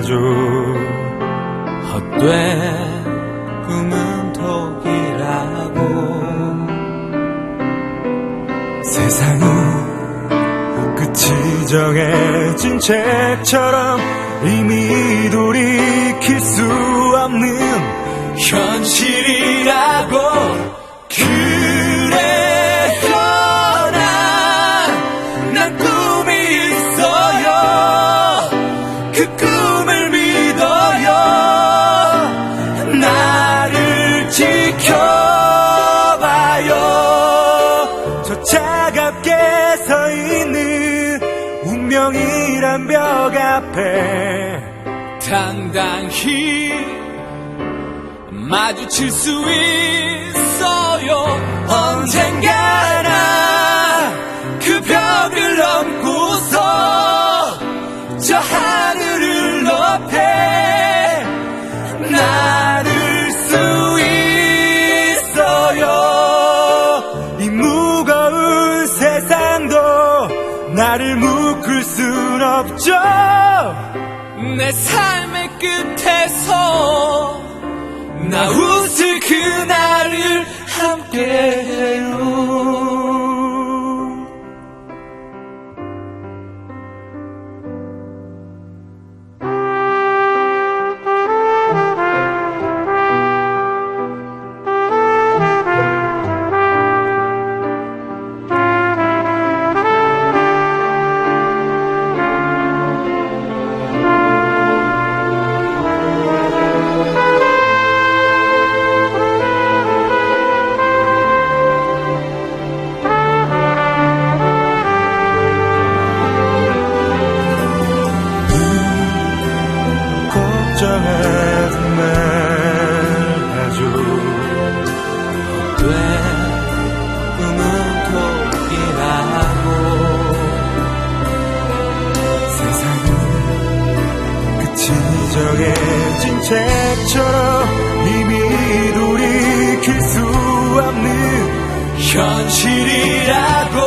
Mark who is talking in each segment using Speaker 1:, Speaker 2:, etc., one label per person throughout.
Speaker 1: 하죠. 헛된 꿈은 독이라고. 세상은 끝이 정해진 책처럼 이미 돌이킬 수 없는 현실이라고. 그래요, 난 꿈이 있어요. 그 꿈을 믿어요. 나를 지켜봐요. 저 차갑게 서 있는 운명이란 벽 앞에 당당히 마주칠 수 있어요. 언젠가나 그 벽을 넘고서 저 하늘을 높에 나를 수 있어요. 이 무거운 세상도 나를 묶을 순 없죠. 내 삶의 끝에서 나 웃을 그날을 함께해요. 걱정하지 말아줘. 헛된 꿈은 독이라고. 세상은 끝이 정해진 책처럼 이미 돌이킬 수 없는 현실이라고.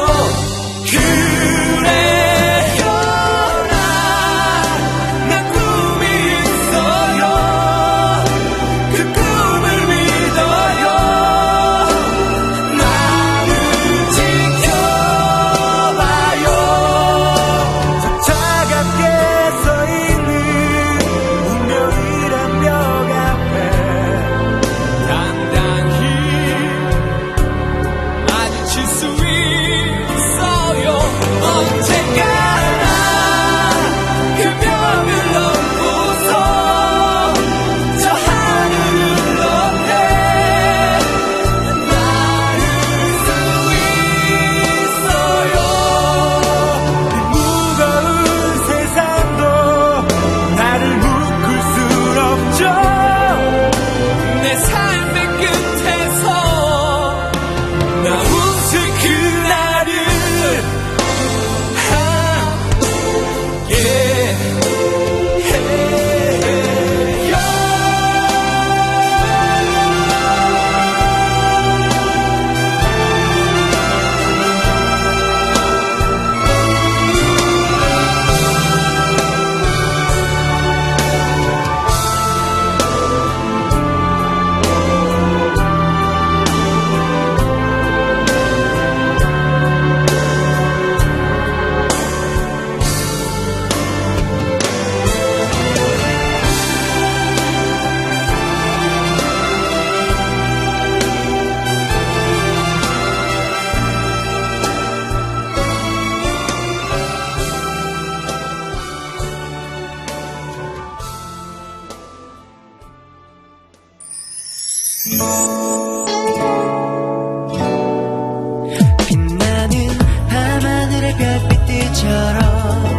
Speaker 2: 빛나는 밤하늘의 별빛들처럼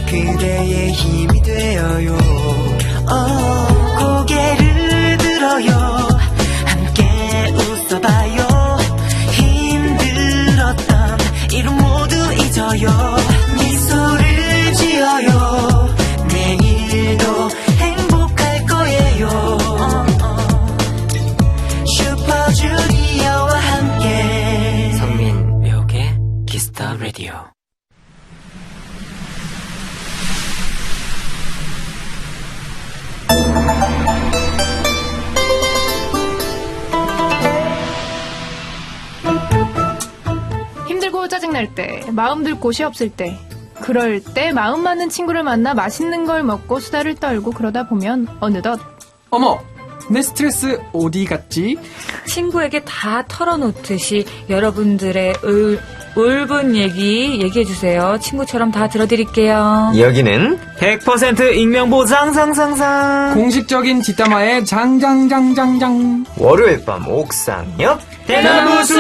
Speaker 2: 그대의 힘이 되어요. 고개를 들어요. 함께 웃어봐요. 힘들었던 일은 모두 잊어요. 미소를 지어요. 내일도 행복할 거예요. 슈퍼주니어와 함께
Speaker 3: 성민 묘의 키스터 라디오. 짜증날 때, 마음 들 곳이 없을 때, 그럴 때 마음 맞는 친구를 만나 맛있는 걸 먹고 수다를 떨고 그러다 보면 어느덧
Speaker 4: 어머, 내 스트레스 어디 갔지?
Speaker 5: 친구에게 다 털어놓듯이 여러분들의 울분 얘기해주세요. 친구처럼 다 들어드릴게요.
Speaker 6: 여기는
Speaker 7: 100% 익명보상 상상상
Speaker 4: 공식적인 뒷담화의 장장장장장.
Speaker 6: 월요일 밤 옥상 옆
Speaker 7: 대나무숲.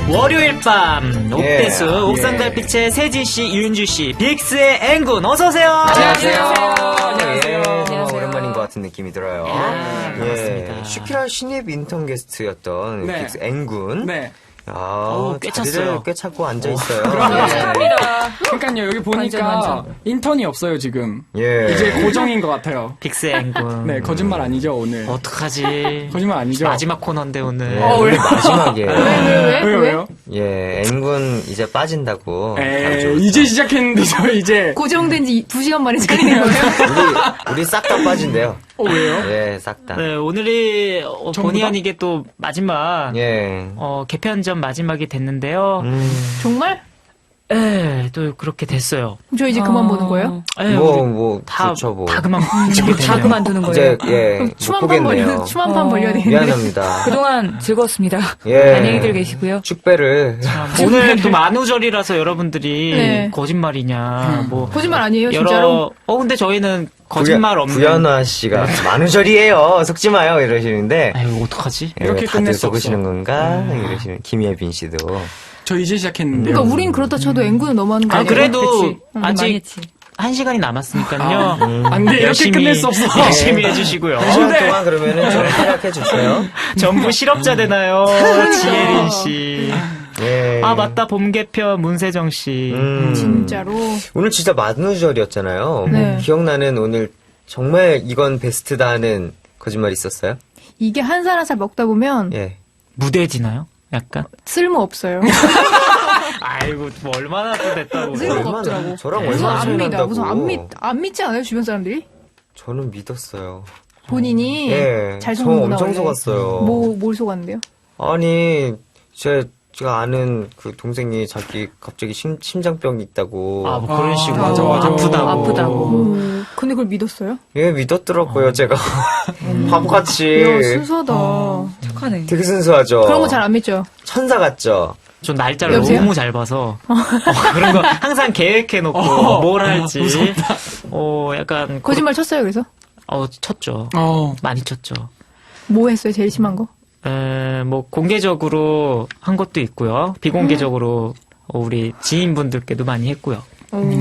Speaker 7: 월요일 밤 옥대수
Speaker 6: 예.
Speaker 7: 옥상달빛의 세진씨, 윤주씨, 빅스의 앵군 어서오세요.
Speaker 4: 안녕하세요.
Speaker 6: 예,
Speaker 5: 안녕하세요.
Speaker 6: 정말 오랜만인 것 같은 느낌이 들어요.
Speaker 7: 반갑습니다.
Speaker 6: 슈키라 신입 인턴 게스트였던
Speaker 4: 네.
Speaker 6: 빅스 N군.
Speaker 4: 네.
Speaker 7: 꽤
Speaker 6: 자리를
Speaker 7: 찼어요.
Speaker 6: 꽤 찾고 앉아 있어요.
Speaker 5: 축하합니다.
Speaker 4: 그러니까요, 여기 보니까
Speaker 5: 완전.
Speaker 4: 인턴이 없어요, 지금.
Speaker 6: 예.
Speaker 4: 이제 고정인 것 같아요.
Speaker 7: 빅스의 앵군.
Speaker 4: 네, 거짓말 아니죠, 오늘.
Speaker 7: 어떡하지?
Speaker 4: 거짓말 아니죠?
Speaker 7: 마지막 코너인데 오늘.
Speaker 6: 예, 오늘 마지막이에요.
Speaker 4: 왜요?
Speaker 6: 예, N군 이제 빠진다고. 다음 주부터.
Speaker 4: 이제 시작했는데, 저 이제.
Speaker 3: 고정된 지 2시간 만에 잘리는 거예요?
Speaker 6: 우리 싹 다 빠진대요.
Speaker 4: 왜요?
Speaker 6: 예, 싹 다.
Speaker 7: 네, 오늘이
Speaker 4: 전부
Speaker 7: 본의
Speaker 4: 다?
Speaker 7: 아니게 또 마지막
Speaker 6: 예.
Speaker 7: 개편전 마지막이 됐는데요.
Speaker 3: 정말?
Speaker 7: 네, 또 그렇게 됐어요.
Speaker 3: 저 이제 그만 보는 거예요?
Speaker 7: 네,
Speaker 6: 뭐,
Speaker 7: 다,
Speaker 6: 그렇죠, 뭐.
Speaker 7: 다 그만
Speaker 5: 다 그만두는 거예요.
Speaker 6: 이제, 예, 못
Speaker 3: 추만판
Speaker 6: 보겠네요.
Speaker 3: 추만판 벌려야 되는데.
Speaker 6: 미안합니다.
Speaker 5: 그동안 즐거웠습니다.
Speaker 6: 예.
Speaker 5: 안녕히들 계시고요.
Speaker 6: 축배를.
Speaker 7: 오늘 또 만우절이라서 여러분들이
Speaker 3: 네.
Speaker 7: 거짓말이냐, 뭐.
Speaker 3: 거짓말 아니에요, 진짜로?
Speaker 7: 근데 저희는 거짓말 없는.
Speaker 6: 구연화 씨가 만우절이에요. 속지 마요. 이러시는데.
Speaker 7: 아유, 어떡하지?
Speaker 6: 예,
Speaker 4: 이렇게
Speaker 6: 다들
Speaker 4: 끝낼 수
Speaker 6: 속으시는
Speaker 4: 없어.
Speaker 6: 건가? 이러시는 김예빈 씨도.
Speaker 4: 저 이제 시작했는데요.
Speaker 3: 그러니까 우린 그렇다 쳐도 N군은 너무하는 거
Speaker 7: 아,
Speaker 3: 아니에요?
Speaker 7: 그래도
Speaker 5: 그치. 많이
Speaker 7: 아직
Speaker 5: 했지.
Speaker 7: 1시간이 남았으니까요.
Speaker 4: 안 돼, 이렇게
Speaker 7: 열심히,
Speaker 4: 끝낼 수 없어.
Speaker 7: 열심히 해주시고요.
Speaker 6: 1시간 동안 그러면은 좀 활약해 주세요.
Speaker 7: 전부 실업자 되나요? 지혜린 씨.
Speaker 6: 예.
Speaker 7: 아, 맞다. 봄 개편 문세정 씨.
Speaker 3: 진짜로.
Speaker 6: 오늘 진짜 만우절이었잖아요.
Speaker 3: 네.
Speaker 6: 기억나는 오늘 정말 이건 베스트다 하는 거짓말 있었어요?
Speaker 3: 이게 한 살 한 살 먹다 보면
Speaker 6: 예.
Speaker 7: 무대지나요? 약간?
Speaker 3: 쓸모 없어요.
Speaker 7: 아이고, 뭐 얼마나 또 됐다고.
Speaker 3: 쓸모가 없더라고.
Speaker 6: 저랑
Speaker 3: 무슨
Speaker 6: 얼마나
Speaker 3: 안
Speaker 6: 차이
Speaker 3: 믿어.
Speaker 6: 난다고.
Speaker 3: 무슨 안 믿지 않아요, 주변 사람들이?
Speaker 6: 저는 믿었어요.
Speaker 3: 본인이
Speaker 6: 예.
Speaker 3: 잘
Speaker 6: 저
Speaker 3: 속는구나.
Speaker 6: 엄청
Speaker 3: 원래.
Speaker 6: 속았어요.
Speaker 3: 뭘 속았는데요?
Speaker 6: 아니, 제가 아는 그 동생이 자기 갑자기 심장병이 있다고.
Speaker 7: 아, 뭐 그런 식으로.
Speaker 4: 맞아.
Speaker 7: 아프다고.
Speaker 3: 근데 그걸 믿었어요?
Speaker 6: 예, 믿었더라고요, 제가. 바보같이.
Speaker 3: 야, 순수하다.
Speaker 5: 착하네.
Speaker 6: 되게 순수하죠.
Speaker 3: 그런 거 잘 안 믿죠?
Speaker 6: 천사 같죠?
Speaker 7: 전 날짜를
Speaker 3: 여보세요?
Speaker 7: 너무 잘 봐서 그런 거 항상 계획해놓고 뭘 할지 약간
Speaker 3: 거짓말 쳤어요, 그래서?
Speaker 7: 쳤죠. 많이 쳤죠.
Speaker 3: 뭐 했어요, 제일 심한 거?
Speaker 7: 뭐 공개적으로 한 것도 있고요. 비공개적으로 우리 지인분들께도 많이 했고요.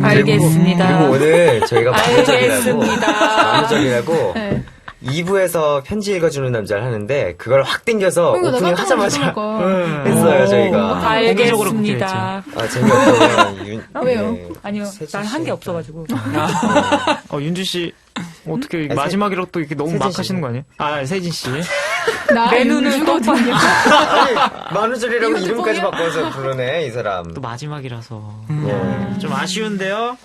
Speaker 5: 알겠습니다.
Speaker 6: 그리고 오늘 저희가 만우절이라고.
Speaker 5: 알겠습니다.
Speaker 6: 만우절이라고.
Speaker 3: 네.
Speaker 6: 2부에서 편지 읽어주는 남자를 하는데, 그걸 확 땡겨서
Speaker 3: 그러니까 나
Speaker 6: 오프닝
Speaker 3: 깜짝
Speaker 6: 하자마자
Speaker 3: 놀랄까.
Speaker 6: 했어요, 저희가.
Speaker 5: 알겠습니다.
Speaker 6: 아, 재미없다면
Speaker 3: 왜요?
Speaker 5: 아니요, 난 한 게 없어가지고.
Speaker 7: 윤주 씨 어떻게
Speaker 6: 아니,
Speaker 7: 마지막이라고 또 이렇게 너무
Speaker 6: 세진
Speaker 7: 막
Speaker 6: 씨.
Speaker 7: 하시는 거 아니에요? 아, 세진 씨.
Speaker 3: 내 눈을 또 봐.
Speaker 6: 아니, 만우절이라고
Speaker 3: 이것도
Speaker 6: 이름까지
Speaker 3: 뻥이야?
Speaker 6: 바꿔서 부르네, 이 사람.
Speaker 7: 또 마지막이라서
Speaker 6: 예.
Speaker 7: 좀 아쉬운데요.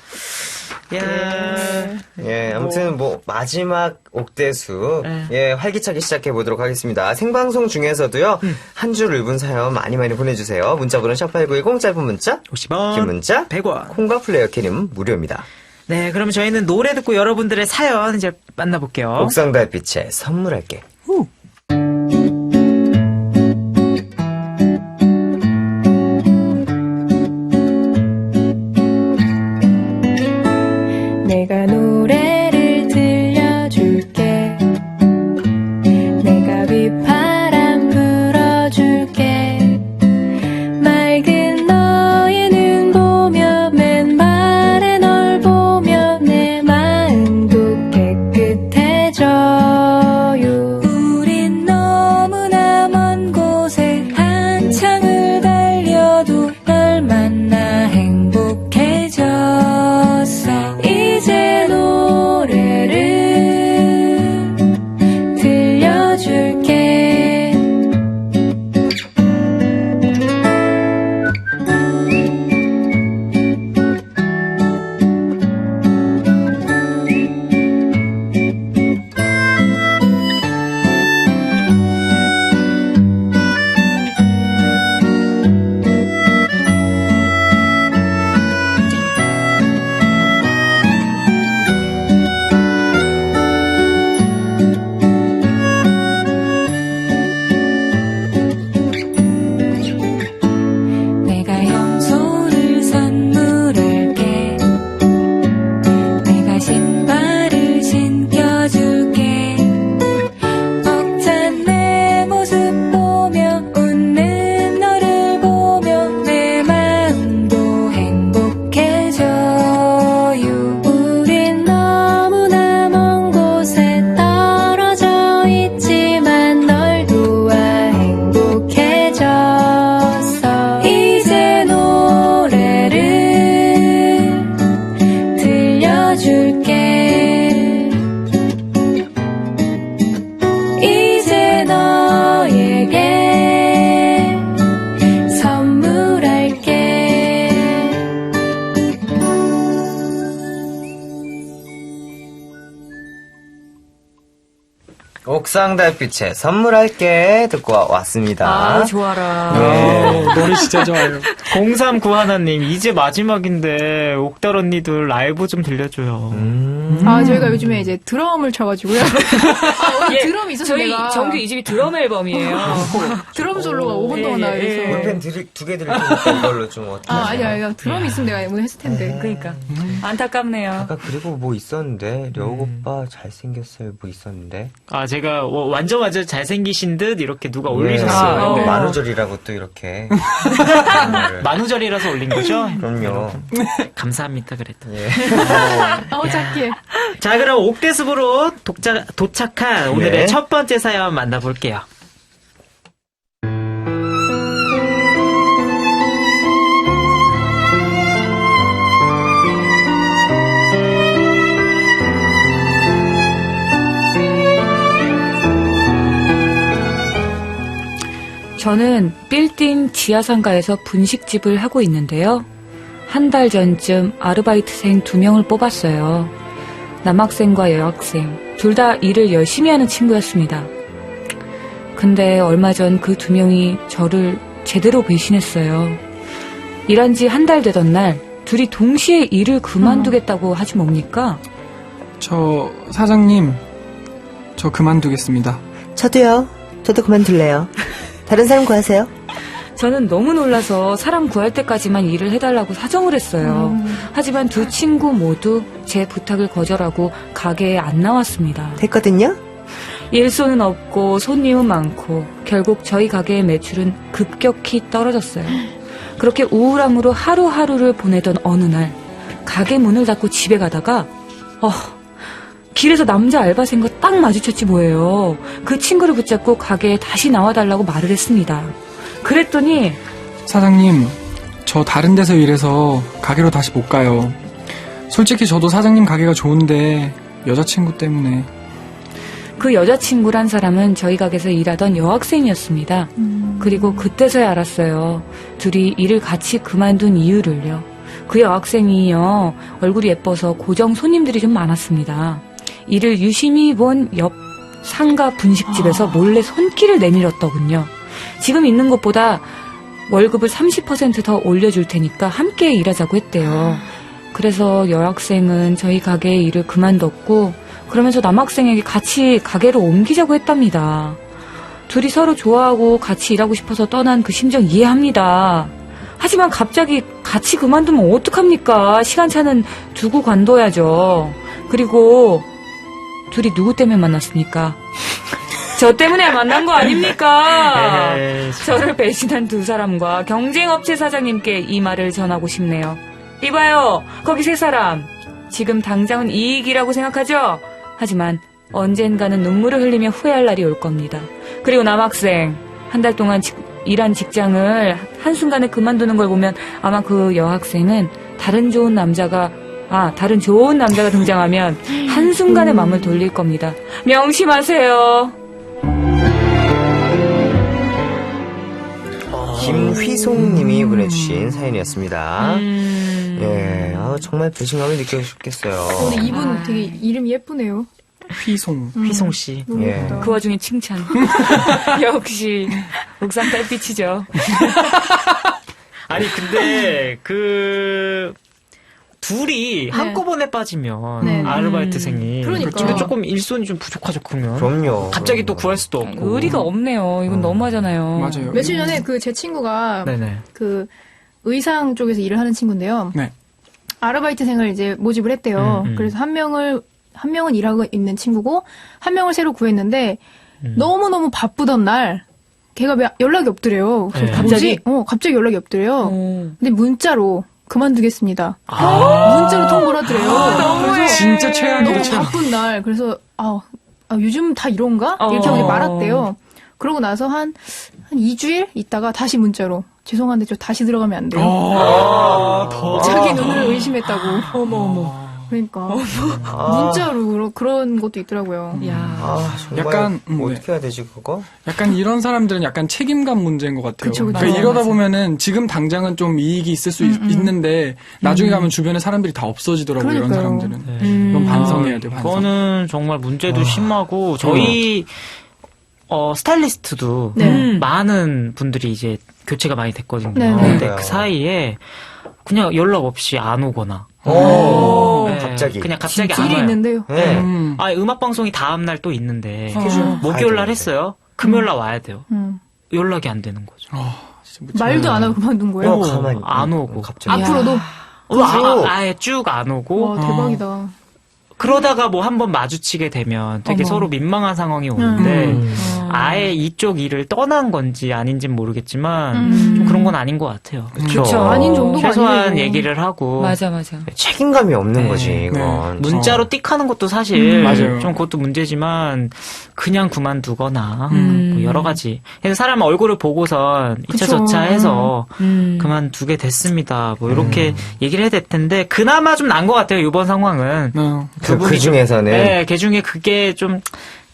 Speaker 6: 예, 아무튼 뭐 마지막 옥대수
Speaker 7: 네.
Speaker 6: 예 활기차게 시작해 보도록 하겠습니다. 생방송 중에서도요 한 줄 읊은 사연 많이 보내주세요. 문자번호 #8910 짧은 문자, 긴
Speaker 7: 50원,
Speaker 6: 문자,
Speaker 7: 100원.
Speaker 6: 콩과 플레이어 캐는 무료입니다.
Speaker 7: 네, 그럼 저희는 노래 듣고 여러분들의 사연 이제 만나볼게요.
Speaker 6: 옥상 달빛에 선물할게.
Speaker 3: 내가 노래를 들려줄게. 내가 휘파람 불어줄게. 맑은 너의 눈 보며 맨발에 널 보며 내 마음도 깨끗해져요. 우리
Speaker 6: 옥상 달빛에 선물할게 듣고 왔습니다.
Speaker 5: 아, 좋아라.
Speaker 6: 네.
Speaker 4: 노래 진짜 좋아요.
Speaker 7: 0391님, 이제 마지막인데, 옥달 언니들 라이브 좀 들려줘요.
Speaker 3: 아, 저희가 요즘에 이제 드럼을 쳐가지고요. 오늘
Speaker 5: 예,
Speaker 3: 드럼이 있어서
Speaker 5: 저희
Speaker 3: 내가
Speaker 5: 정규 2집이 드럼 앨범이에요.
Speaker 3: 드럼 솔로가 5분 동안 나와서.
Speaker 6: 볼펜 2개 드릴 테니까 이걸로 좀 어떻게
Speaker 3: 아, 아니야. 드럼이 있으면 내가 오늘 했을 텐데.
Speaker 5: 그러니까 안타깝네요.
Speaker 6: 아까 그리고 뭐 있었는데 려욱 오빠 잘생겼어요 뭐 있었는데
Speaker 7: 아, 제가 완전 잘생기신 듯 이렇게 누가 올리셨어요.
Speaker 6: 네.
Speaker 5: 네.
Speaker 6: 만우절이라고 또 이렇게
Speaker 7: 만우절이라서 올린 거죠?
Speaker 6: 그럼요.
Speaker 7: 감사합니다, 그래도.
Speaker 6: 예.
Speaker 3: 작게.
Speaker 7: 자, 그럼 옥대숲으로 도착한 오늘의
Speaker 6: 네.
Speaker 7: 첫 번째 사연 만나볼게요.
Speaker 5: 저는 빌딩 지하상가에서 분식집을 하고 있는데요. 한 달 전쯤 아르바이트생 2명을 뽑았어요. 남학생과 여학생, 둘 다 일을 열심히 하는 친구였습니다. 근데 얼마 전 그 2명이 저를 제대로 배신했어요. 일한 지 한 달 되던 날, 둘이 동시에 일을 그만두겠다고 하지 뭡니까?
Speaker 4: 저 사장님, 저 그만두겠습니다.
Speaker 8: 저도요. 저도 그만둘래요. 다른 사람 구하세요.
Speaker 5: 저는 너무 놀라서 사람 구할 때까지만 일을 해달라고 사정을 했어요. 하지만 두 친구 모두 제 부탁을 거절하고 가게에 안 나왔습니다.
Speaker 8: 됐거든요.
Speaker 5: 일손은 없고 손님은 많고 결국 저희 가게의 매출은 급격히 떨어졌어요. 그렇게 우울함으로 하루하루를 보내던 어느 날 가게 문을 닫고 집에 가다가 길에서 남자 알바생과 딱 마주쳤지 뭐예요. 그 친구를 붙잡고 가게에 다시 나와달라고 말을 했습니다. 그랬더니
Speaker 4: 사장님, 저 다른 데서 일해서 가게로 다시 못 가요. 솔직히 저도 사장님 가게가 좋은데 여자친구 때문에.
Speaker 5: 그 여자친구란 사람은 저희 가게에서 일하던 여학생이었습니다. 그리고 그때서야 알았어요. 둘이 일을 같이 그만둔 이유를요. 그 여학생이요, 얼굴이 예뻐서 고정 손님들이 좀 많았습니다. 이를 유심히 본 옆 상가 분식집에서 몰래 손길을 내밀었더군요. 지금 있는 것보다 월급을 30% 더 올려줄 테니까 함께 일하자고 했대요. 그래서 여학생은 저희 가게의 일을 그만뒀고 그러면서 남학생에게 같이 가게로 옮기자고 했답니다. 둘이 서로 좋아하고 같이 일하고 싶어서 떠난 그 심정 이해합니다. 하지만 갑자기 같이 그만두면 어떡합니까? 시간차는 두고 관둬야죠. 그리고 둘이 누구 때문에 만났습니까? 저 때문에 만난 거 아닙니까? 저를 배신한 두 사람과 경쟁업체 사장님께 이 말을 전하고 싶네요. 이봐요, 거기 세 사람. 지금 당장은 이익이라고 생각하죠? 하지만 언젠가는 눈물을 흘리며 후회할 날이 올 겁니다. 그리고 남학생, 한 달 동안 일한 직장을 한순간에 그만두는 걸 보면 아마 그 여학생은 다른 좋은 남자가 등장하면 한순간에 마음을 돌릴 겁니다. 명심하세요.
Speaker 6: 김휘송님이 보내주신 사연이었습니다. 예, 정말 배신감을 느껴주셨겠어요.
Speaker 3: 근데 이분 되게 이름이 예쁘네요.
Speaker 7: 휘송 씨.
Speaker 3: 너무
Speaker 6: 예.
Speaker 3: 예쁘다.
Speaker 5: 그 와중에 칭찬. 역시 옥상 달빛이죠.
Speaker 7: 아니, 근데, 둘이 한꺼번에 빠지면,
Speaker 3: 네.
Speaker 7: 아르바이트생이.
Speaker 3: 그러니까.
Speaker 7: 근데 조금 일손이 좀 부족하죠, 그러면.
Speaker 6: 그럼요.
Speaker 7: 갑자기 또 구할 수도 없고.
Speaker 5: 의리가 없네요. 이건 너무하잖아요.
Speaker 4: 맞아요.
Speaker 3: 며칠 전에 제 친구가
Speaker 7: 네네.
Speaker 3: 그 의상 쪽에서 일을 하는 친구인데요.
Speaker 4: 네.
Speaker 3: 아르바이트생을 이제 모집을 했대요. 그래서 한 명은 일하고 있는 친구고 한 명을 새로 구했는데 너무너무 바쁘던 날 걔가 연락이 없더래요. 그래서
Speaker 7: 네.
Speaker 5: 갑자기?
Speaker 3: 갑자기 연락이 없더래요. 근데 문자로 그만두겠습니다.
Speaker 7: 아.
Speaker 3: 문자로 통보를 하더래요. 그래서
Speaker 4: 진짜 최악이다,
Speaker 3: 너무
Speaker 4: 최악.
Speaker 3: 바쁜 날. 그래서 요즘 다 이런가? 이렇게 하고 말았대요. 그러고 나서 한 2주일 있다가 다시 문자로 죄송한데 저 다시 들어가면 안 돼요.
Speaker 4: 더.
Speaker 3: 자기 눈을 의심했다고.
Speaker 5: 어머.
Speaker 3: 그러니까
Speaker 6: 아.
Speaker 3: 문자로 그런 것도 있더라고요.
Speaker 5: 야.
Speaker 6: 아, 정말
Speaker 4: 약간,
Speaker 6: 어떻게 해야 되지 그거?
Speaker 4: 약간 이런 사람들은 약간 책임감 문제인 것 같아요.
Speaker 3: 그쵸, 그쵸.
Speaker 4: 그러니까
Speaker 3: 맞아,
Speaker 4: 이러다
Speaker 3: 맞아.
Speaker 4: 보면은 지금 당장은 좀 이익이 있을 수 있는데 나중에 가면 주변에 사람들이 다 없어지더라고요. 이런
Speaker 3: 그러니까요.
Speaker 4: 사람들은. 이건 반성해야 돼요. 반성.
Speaker 7: 그거는 정말 문제도 심하고 저희 스타일리스트도
Speaker 3: 네.
Speaker 7: 많은 분들이 이제 교체가 많이 됐거든요.
Speaker 3: 네, 네.
Speaker 7: 근데
Speaker 6: 네.
Speaker 7: 그 사이에 그냥 연락 없이 안 오거나
Speaker 6: 오,
Speaker 7: 네,
Speaker 6: 갑자기.
Speaker 7: 그냥 갑자기 안
Speaker 3: 일이
Speaker 7: 와요.
Speaker 3: 있는데요.
Speaker 6: 네.
Speaker 7: 아, 음악 방송이 다음 날 또 있는데
Speaker 6: 가야
Speaker 7: 목요일 날
Speaker 6: 되는데.
Speaker 7: 했어요. 금요일 날 와야 돼요.
Speaker 3: 음.
Speaker 7: 연락이 안 되는 거죠.
Speaker 4: 진짜 무척-
Speaker 3: 말도 안 하고 그만둔 거예요.
Speaker 6: 가만히
Speaker 7: 안 오고.
Speaker 6: 갑자기.
Speaker 3: 앞으로도
Speaker 7: 아예 쭉 안 오고
Speaker 3: 와 대박이다.
Speaker 7: 그러다가 뭐 한번 마주치게 되면 되게
Speaker 3: 어머.
Speaker 7: 서로 민망한 상황이 오는데
Speaker 6: 음.
Speaker 7: 아예 이쪽 일을 떠난 건지 아닌지는 모르겠지만
Speaker 3: 음.
Speaker 7: 좀 그런 건 아닌 것 같아요.
Speaker 5: 그쵸.
Speaker 3: 아닌 정도가
Speaker 7: 최소한
Speaker 3: 아니에요.
Speaker 7: 얘기를 하고
Speaker 5: 맞아, 맞아.
Speaker 6: 책임감이 없는
Speaker 7: 네.
Speaker 6: 거지 이건.
Speaker 7: 문자로 띡하는 것도 사실
Speaker 4: 맞아요.
Speaker 7: 좀 그것도 문제지만 그냥 그만두거나
Speaker 5: 음.
Speaker 7: 뭐 여러 가지. 그래서 사람 얼굴을 보고선 2차
Speaker 3: 그쵸.
Speaker 7: 저차 해서
Speaker 5: 음.
Speaker 7: 그만두게 됐습니다. 뭐 이렇게 얘기를 해야 될 텐데 그나마 좀 나은 것 같아요. 이번 상황은.
Speaker 6: 그 중에서는
Speaker 7: 네, 그 중에 그게 좀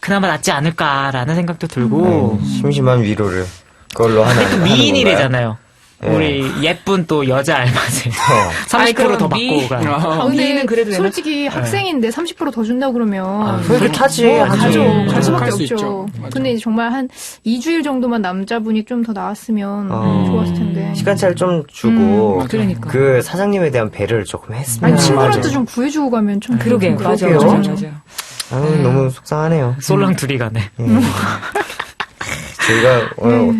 Speaker 7: 그나마 낫지 않을까라는 생각도 들고.
Speaker 6: 심심한 위로를 그걸로 하나.
Speaker 7: 근데 그 미인이래잖아요.
Speaker 6: 네.
Speaker 7: 우리 예쁜 또 여자 알바생.
Speaker 5: 아니,
Speaker 7: 30%
Speaker 5: 그럼
Speaker 7: 더 받고 가.
Speaker 3: 아, 근데
Speaker 5: 미인은 그래도 되나?
Speaker 3: 솔직히 학생인데 30% 더 준다 그러면
Speaker 6: 솔직하지.
Speaker 3: 가죠.
Speaker 6: 음.
Speaker 3: 갈 수밖에
Speaker 4: 갈 수
Speaker 3: 없죠.
Speaker 4: 있죠. 맞아.
Speaker 3: 근데 이제 정말 한 2주일 정도만 남자분이 좀 더 나왔으면 좋았을 텐데.
Speaker 6: 시간차를 좀 주고
Speaker 5: 그러니까.
Speaker 6: 그 사장님에 대한 배려를 조금 했으면.
Speaker 3: 아니 친구한테
Speaker 4: 맞아요.
Speaker 3: 좀 구해주고 가면 좀
Speaker 5: 그러게,
Speaker 3: 좀
Speaker 5: 맞아,
Speaker 3: 그러게요.
Speaker 5: 맞아, 맞아.
Speaker 6: 아유, 너무 속상하네요.
Speaker 7: 솔랑 둘이 가네.
Speaker 6: 저희가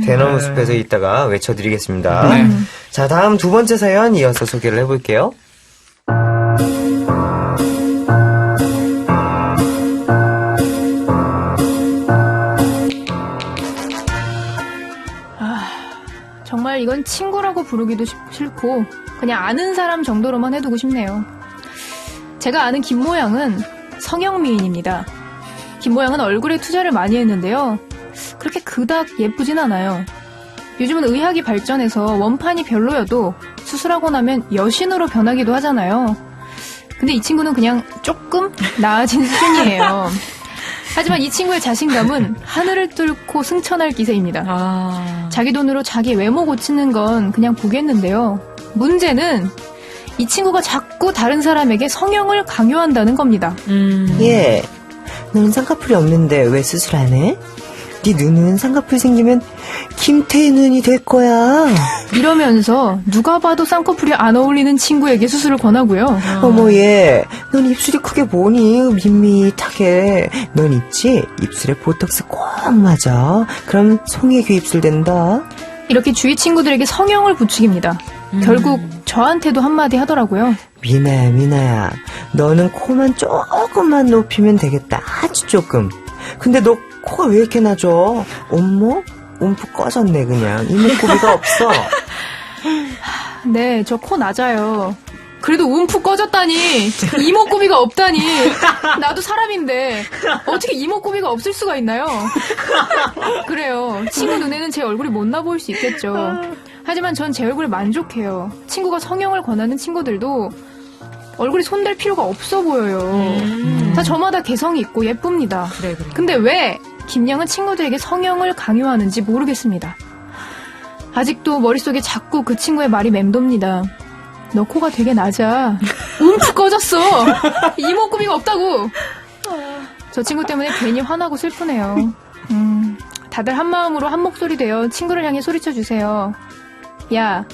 Speaker 6: 대나무 숲에서 있다가 외쳐드리겠습니다.
Speaker 4: 네.
Speaker 6: 자, 다음 두 번째 사연 이어서 소개를 해볼게요.
Speaker 3: 정말 이건 친구라고 부르기도 싫고 그냥 아는 사람 정도로만 해두고 싶네요. 제가 아는 김모양은 성형미인입니다. 김모양은 얼굴에 투자를 많이 했는데요. 그렇게 그닥 예쁘진 않아요. 요즘은 의학이 발전해서 원판이 별로여도 수술하고 나면 여신으로 변하기도 하잖아요. 근데 이 친구는 그냥 조금 나아진 수준이에요. 하지만 이 친구의 자신감은 하늘을 뚫고 승천할 기세입니다.
Speaker 5: 아.
Speaker 3: 자기 돈으로 자기 외모 고치는 건 그냥 보겠는데요. 문제는 이 친구가 자꾸 다른 사람에게 성형을 강요한다는 겁니다.
Speaker 8: 예, 너는 쌍꺼풀이 없는데 왜 수술 안 해? 네 눈은 쌍꺼풀 생기면 김태희 눈이 될 거야.
Speaker 3: 이러면서 누가 봐도 쌍꺼풀이 안 어울리는 친구에게 수술을 권하고요.
Speaker 8: 어머 얘, 넌 입술이 크게 보니 밋밋하게. 넌 있지? 입술에 보톡스 꼭 맞아. 그럼 송혜교 입술 된다.
Speaker 3: 이렇게 주위 친구들에게 성형을 부추깁니다. 결국 저한테도 한마디 하더라고요.
Speaker 8: 미나야, 너는 코만 조금만 높이면 되겠다. 아주 조금. 근데 너 코가 왜 이렇게 낮아? 어머? 움푹 꺼졌네 그냥. 이목구비가 없어.
Speaker 3: 네, 저 코 낮아요. 그래도 움푹 꺼졌다니, 이목구비가 없다니. 나도 사람인데 어떻게 이목구비가 없을 수가 있나요? 그래요. 친구 눈에는 제 얼굴이 못나 보일 수 있겠죠. 하지만 전 제 얼굴에 만족해요. 친구가 성형을 권하는 친구들도 얼굴이 손댈 필요가 없어 보여요. 다 저마다 개성이 있고 예쁩니다.
Speaker 5: 그래, 그래.
Speaker 3: 근데 왜 김양은 친구들에게 성형을 강요하는지 모르겠습니다. 아직도 머릿속에 자꾸 그 친구의 말이 맴돕니다. 너 코가 되게 낮아. 움푹 꺼졌어. 이목구비가 없다고. 저 친구 때문에 괜히 화나고 슬프네요. 다들 한 마음으로 한 목소리 되어 친구를 향해 소리쳐 주세요. 야,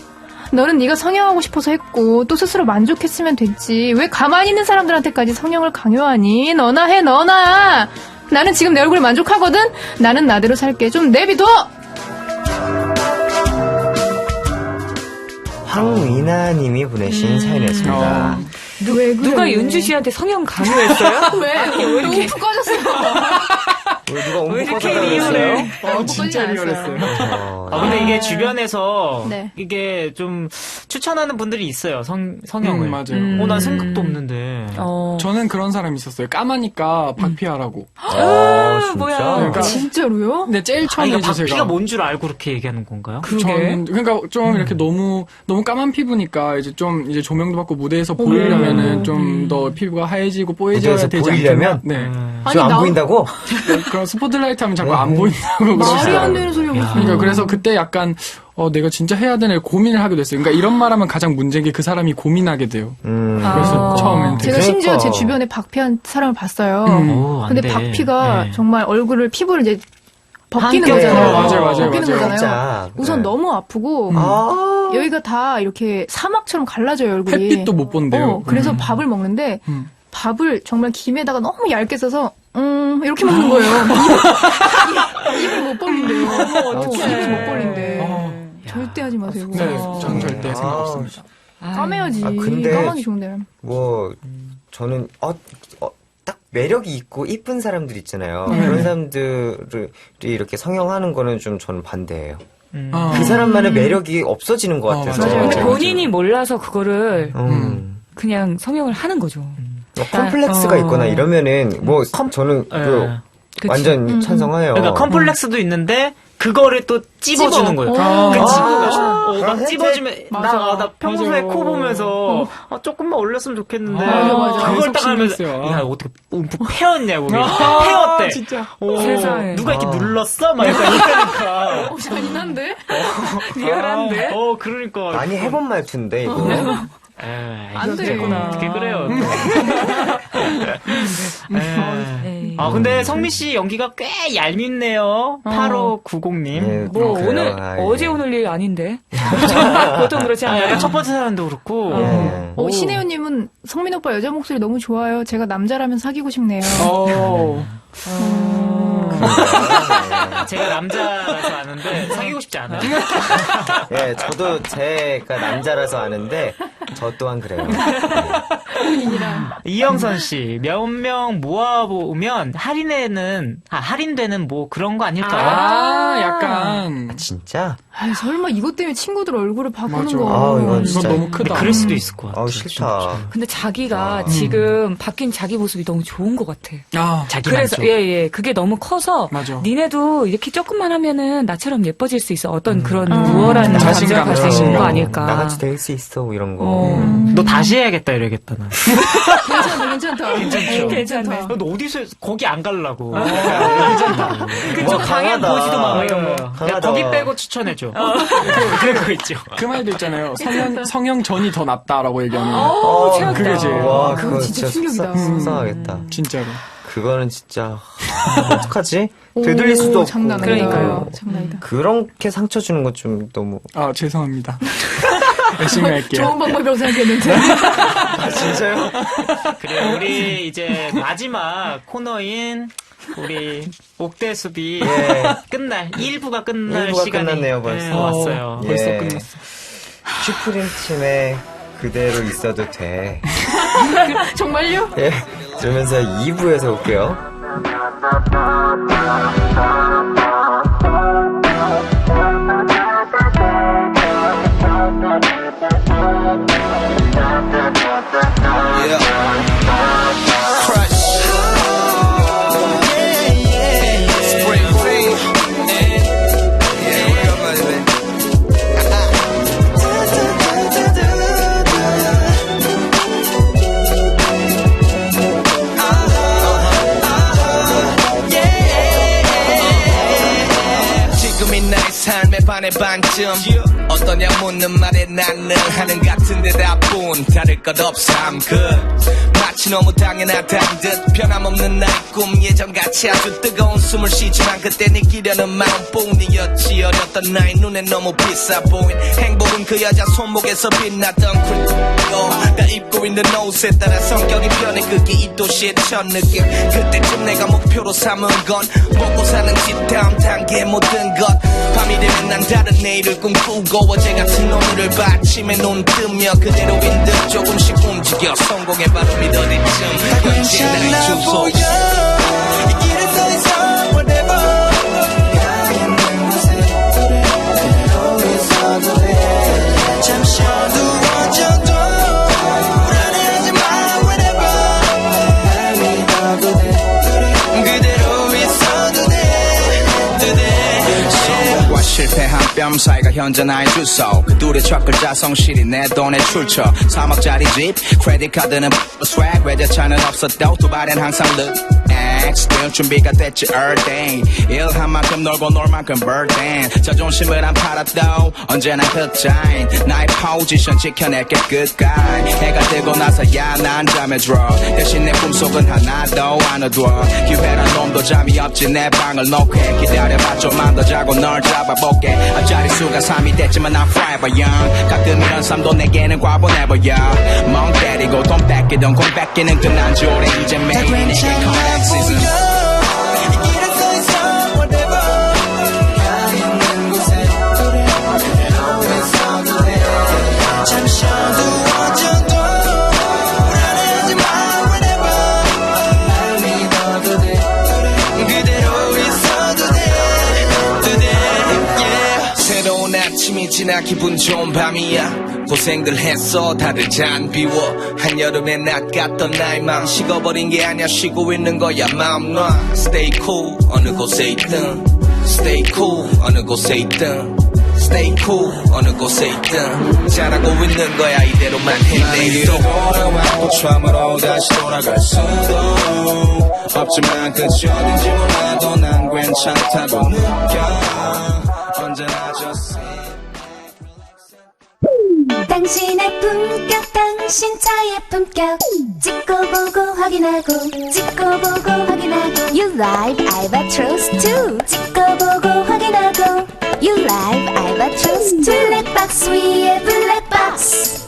Speaker 3: 너는 네가 성형하고 싶어서 했고 또 스스로 만족했으면 됐지. 왜 가만히 있는 사람들한테까지 성형을 강요하니? 너나 해, 너나. 나는 지금 내 얼굴에 만족하거든. 나는 나대로 살게. 좀 내비둬.
Speaker 6: 황미나님이 보내신 사연이었습니다.
Speaker 3: 왜 그래?
Speaker 5: 누가 윤주 씨한테 성형 강요했어요?
Speaker 3: 왜? 움푹 꺼졌어요.
Speaker 6: 누가
Speaker 5: 왜
Speaker 6: 움푹
Speaker 5: 이렇게
Speaker 6: 꺼졌다고
Speaker 5: 리얼해?
Speaker 6: 그랬어요?
Speaker 3: 진짜 리얼했어요.
Speaker 7: 근데 이게 주변에서
Speaker 3: 네.
Speaker 7: 이게 좀 추천하는 분들이 있어요. 성형을.
Speaker 4: 맞아요.
Speaker 7: 난 생각도 없는데.
Speaker 4: 저는 그런 사람이 있었어요. 까마니까 박피하라고.
Speaker 6: 진짜?
Speaker 5: 뭐야.
Speaker 4: 그러니까
Speaker 3: 진짜로요?
Speaker 4: 근데 제일 처음에
Speaker 7: 이거
Speaker 4: 이제
Speaker 7: 박피가
Speaker 4: 제가
Speaker 7: 뭔 줄 알고 그렇게 얘기하는 건가요?
Speaker 4: 저는 그러니까 좀 이렇게 너무 까만 피부니까 이제 좀 이제 조명도 받고 무대에서 보이려면은 좀 더 피부가 하얘지고 뽀얘져야
Speaker 6: 무대에서
Speaker 4: 되지
Speaker 6: 보이려면?
Speaker 4: 않겠나? 네.
Speaker 3: 아니,
Speaker 6: 지금 안
Speaker 3: 나-
Speaker 6: 보인다고?
Speaker 4: 그런 스포트라이트 하면 자꾸 안 보인다고
Speaker 3: 말이
Speaker 4: 그러시더라고요.
Speaker 3: 안 되는 소리하고 있어.
Speaker 4: 그러니까 그래서 그때 약간 내가 진짜 해야 되나 고민을 하게 됐어요. 그러니까 이런 말하면 가장 문제인 게 그 사람이 고민하게 돼요. 그래서 처음에는 되게
Speaker 3: 제가 심지어 제
Speaker 6: 그러니까.
Speaker 3: 주변에 박피한 사람을 봤어요.
Speaker 7: 안
Speaker 3: 근데
Speaker 7: 돼.
Speaker 3: 박피가
Speaker 7: 네.
Speaker 3: 정말 피부를 이제 벗기는
Speaker 7: 한겹.
Speaker 3: 거잖아요.
Speaker 4: 맞아요.
Speaker 3: 벗기는
Speaker 4: 맞아요.
Speaker 3: 거잖아요.
Speaker 6: 진짜.
Speaker 3: 우선
Speaker 6: 네.
Speaker 3: 너무 아프고 여기가 다 이렇게 사막처럼 갈라져요, 얼굴이.
Speaker 4: 햇빛도 못 본대요.
Speaker 3: 그래서 밥을 먹는데
Speaker 4: 음.
Speaker 3: 밥을 정말 김에다가 너무 얇게 써서 이렇게 먹는 거예요. 입을 못 벌린대요. 입을 못 벌린대. 절대 하지 마세요.
Speaker 4: 네, 저는 절대 생각 없습니다.
Speaker 3: 까매야지.
Speaker 6: 근데-
Speaker 3: 까마기 좋은데.
Speaker 6: 뭐 저는 딱 매력이 있고 이쁜 사람들 있잖아요.
Speaker 4: 네.
Speaker 6: 그런 사람들이 이렇게 성형하는 거는 좀 저는 반대예요.
Speaker 4: 아.
Speaker 6: 그 사람만의 매력이 없어지는 것 같아서.
Speaker 4: 맞아요.
Speaker 5: 근데
Speaker 4: 맞아요.
Speaker 5: 본인이 몰라서 그거를
Speaker 6: 음.
Speaker 5: 그냥 성형을 하는 거죠.
Speaker 6: 콤플렉스가 있거나 이러면은 뭐 저는 그
Speaker 7: 예.
Speaker 6: 완전 찬성해요.
Speaker 7: 그러니까 컴플렉스도 있는데 그거를 또 찝어주는 거예요. 그 막 찝어주면 나 평소에
Speaker 4: 맞아요.
Speaker 7: 코 보면서 조금만 올렸으면 좋겠는데
Speaker 3: 맞아.
Speaker 7: 그걸
Speaker 4: 계속
Speaker 7: 딱 하면서
Speaker 4: 신경 써요.
Speaker 7: 야 어떻게 움푹 패였냐고 패였대.
Speaker 4: 진짜.
Speaker 5: 세상에.
Speaker 7: 누가 이렇게 눌렀어? 막 약간 이러니까
Speaker 3: 잔인한데?
Speaker 5: 리얼한데?
Speaker 7: 그러니까
Speaker 6: 많이 해본 말투인데 이거.
Speaker 3: 안 돼.
Speaker 7: 어떻게 그래요?
Speaker 5: 네.
Speaker 7: 근데 성미 씨 연기가 꽤 얄밉네요. 8590님.
Speaker 6: 네,
Speaker 5: 뭐
Speaker 6: 그래요.
Speaker 5: 오늘
Speaker 6: 아, 예.
Speaker 5: 어제 오늘 일 아닌데 보통 그렇지 않아요?
Speaker 7: 첫 번째 사연도 그렇고.
Speaker 6: 예.
Speaker 3: 신혜연님은 성민 오빠 여자 목소리 너무 좋아요. 제가 남자라면 사귀고 싶네요.
Speaker 7: 제가 남자라서 아는데 사귀고 싶지 않아요.
Speaker 6: 예, 저도 제가 남자라서 아는데 저 또한 그래요.
Speaker 7: 이영선 씨, 몇 명 모아보면 할인되는 뭐 그런 거 아닐까요?
Speaker 4: 약간.
Speaker 6: 진짜?
Speaker 3: 아, 설마 이것 때문에 친구들 얼굴을 바꾸는
Speaker 4: 맞아.
Speaker 3: 거.
Speaker 6: 아, 이건
Speaker 4: 이건
Speaker 6: 진짜.
Speaker 4: 너무 크다.
Speaker 7: 그럴 수도 있을 것 같아요.
Speaker 6: 싫다.
Speaker 5: 근데 자기가 지금 바뀐 자기 모습이 너무 좋은 것 같아.
Speaker 7: 자기
Speaker 5: 그래서
Speaker 7: 만족.
Speaker 5: 예 그게 너무 커서
Speaker 4: 맞아.
Speaker 5: 니네도 이렇게 조금만 하면은 나처럼 예뻐질 수 있어. 어떤 그런 우월한
Speaker 4: 자신감,
Speaker 5: 감정을 가지고 있는 거 아닐까.
Speaker 6: 나같이 될 수 있어, 뭐 이런 거.
Speaker 7: 너 다시 해야겠다 이러겠다 나.
Speaker 3: 괜찮다.
Speaker 7: 괜찮죠?
Speaker 5: 괜찮네.
Speaker 7: 너 어디서 거기 안 갈라고.
Speaker 5: 그쪽 방향
Speaker 6: 강하다.
Speaker 5: 보지도 마 이런 거.
Speaker 7: 야,
Speaker 6: 강하다.
Speaker 7: 거기 빼고 추천해줘. 그거 있죠.
Speaker 4: 그 말도 있잖아요. 성형 전이 더 낫다라고 얘기하는. 그게 제일.
Speaker 6: 와,
Speaker 3: 그거
Speaker 6: 그거
Speaker 3: 진짜
Speaker 6: 진짜
Speaker 3: 충격이다.
Speaker 6: 속상하겠다.
Speaker 4: 진짜로.
Speaker 6: 그거는 진짜 어떡하지? 되돌릴 수도 없고.
Speaker 3: 장난 아니다.
Speaker 5: 그러니까요.
Speaker 3: 장난이다.
Speaker 6: 그렇게 상처 주는 건 좀 너무.
Speaker 4: 죄송합니다. 열심히 할게요.
Speaker 3: 좋은 방법이라고 생각했는데.
Speaker 6: 아, 진짜요?
Speaker 7: 그래 우리 이제 마지막 코너인 우리 옥대수비
Speaker 6: 예.
Speaker 7: 끝날 1부가 끝날
Speaker 6: 1부가
Speaker 7: 시간이
Speaker 6: 끝났네요, 벌써.
Speaker 7: 네, 왔어요.
Speaker 6: 예.
Speaker 4: 벌써 끝났어.
Speaker 6: 슈프림 팀에 그대로 있어도 돼.
Speaker 3: 정말요?
Speaker 6: 예. 그러면서 2부에서 올게요.
Speaker 9: 지금이 나의 삶의 반의 반쯤 어떠냐 묻는 말에 나는 하는 같은 대답은 다를 것 없어 I'm good 마치 너무 당연하다는 듯 변함없는 나의 꿈 예전같이 아주 뜨거운 숨을 쉬지만 그때 느끼려는 마음뿐이었지 어렸던 나의 눈에 너무 비싸 보인 행복은 그 여자 손목에서 빛나던 쿨고 다 입고 있는 옷에 따라 성격이 변해 그게 이 도시의 첫 느낌 그때쯤 내가 목표로 삼은 건 먹고 사는 집 다음 단계의 모든 것 밤이 되면 난 다른 내일을 꿈꾸고 어제 같은 오늘을 받침에 눈 뜨며 그대로인 듯 조금씩 움직여 성공의 발음이 어디쯤 현재 나의 주소
Speaker 2: 이 길은 더 이상 whatever 가 있는 곳에
Speaker 9: 뺨 사이가 현재 나의 주소 그 둘의 첫 글자 성실히 내 돈의 출처 3억짜리 집 크레딧 카드는 swag 외제차는 없었도 도발엔 항상 still 준비가 됐지 earthing 일한 만큼 놀고 놀 만큼 birthday 자존심을 안 팔았도 언제나 흑자인 나의 포지션 지켜낼게 끝까지 해가 뜨고 나서야 난 잠에 들어 대신 내 꿈속은 하나도 안 어두워 기회란 놈도 잠이 없지 내 방을 놓게 기다려봐 좀만 더 자고 널 잡아볼게 앞자리 수가 3이 됐지만 I'm forever young 가끔 이런 삶도 내게는 과분해 보여 멍 때리고 돈 뺏기던 공 뺏기는 끝난 지 오래 이제 매일 내게 comeback season 새로운 아침이 지나 기분 좋은 밤이야 고생들 했어 다들 잔 비워 한여름의 낮 같던 나의 맘 식어버린 게 아니야 쉬고 있는 거야 마음 놔 Stay cool 어느 곳에 있든 Stay cool 어느 곳에 있든 Stay cool 어느 곳에 있든 잘하고 있는 거야 이대로만 해 내일도 돌아왔고 처음으로 다시 돌아갈 수도 없지만 끝이 어딘지 몰라도 난 괜찮다고 느껴 언제나 좋지
Speaker 10: 당신의 품격 당신 차의 품격 찍고 보고 확인하고 찍고 보고 확인하고 You Live Albatross 2 찍고 보고 확인하고 You Live Albatross 2 블랙박스 위에 블랙박스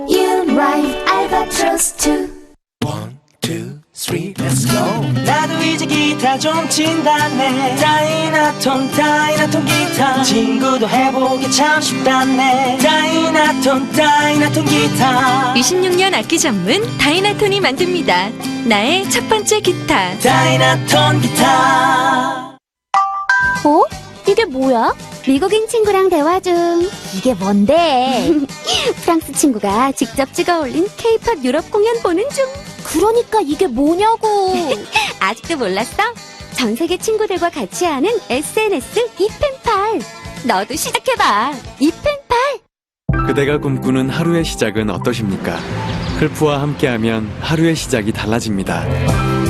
Speaker 10: You Live Albatross 2
Speaker 9: 1, 2, 3, let's go
Speaker 2: 나도 이제 기타 좀 친다네 다이나톤 기타 친구도 해보기 참 쉽다네 다이나톤 기타
Speaker 10: 26년 악기 전문 다이나톤이 만듭니다. 나의 첫 번째 기타.
Speaker 2: 다이나톤 기타
Speaker 10: 어? 이게 뭐야? 미국인 친구랑 대화 중. 이게 뭔데? 프랑스 친구가 직접 찍어 올린 K-pop 유럽 공연 보는 중. 그러니까 이게 뭐냐고. 아직도 몰랐어? 전 세계 친구들과 같이 하는 SNS 이펜팔. 너도 시작해봐. 이펜팔.
Speaker 11: 그대가 꿈꾸는 하루의 시작은 어떠십니까? 클프와 함께하면 하루의 시작이 달라집니다.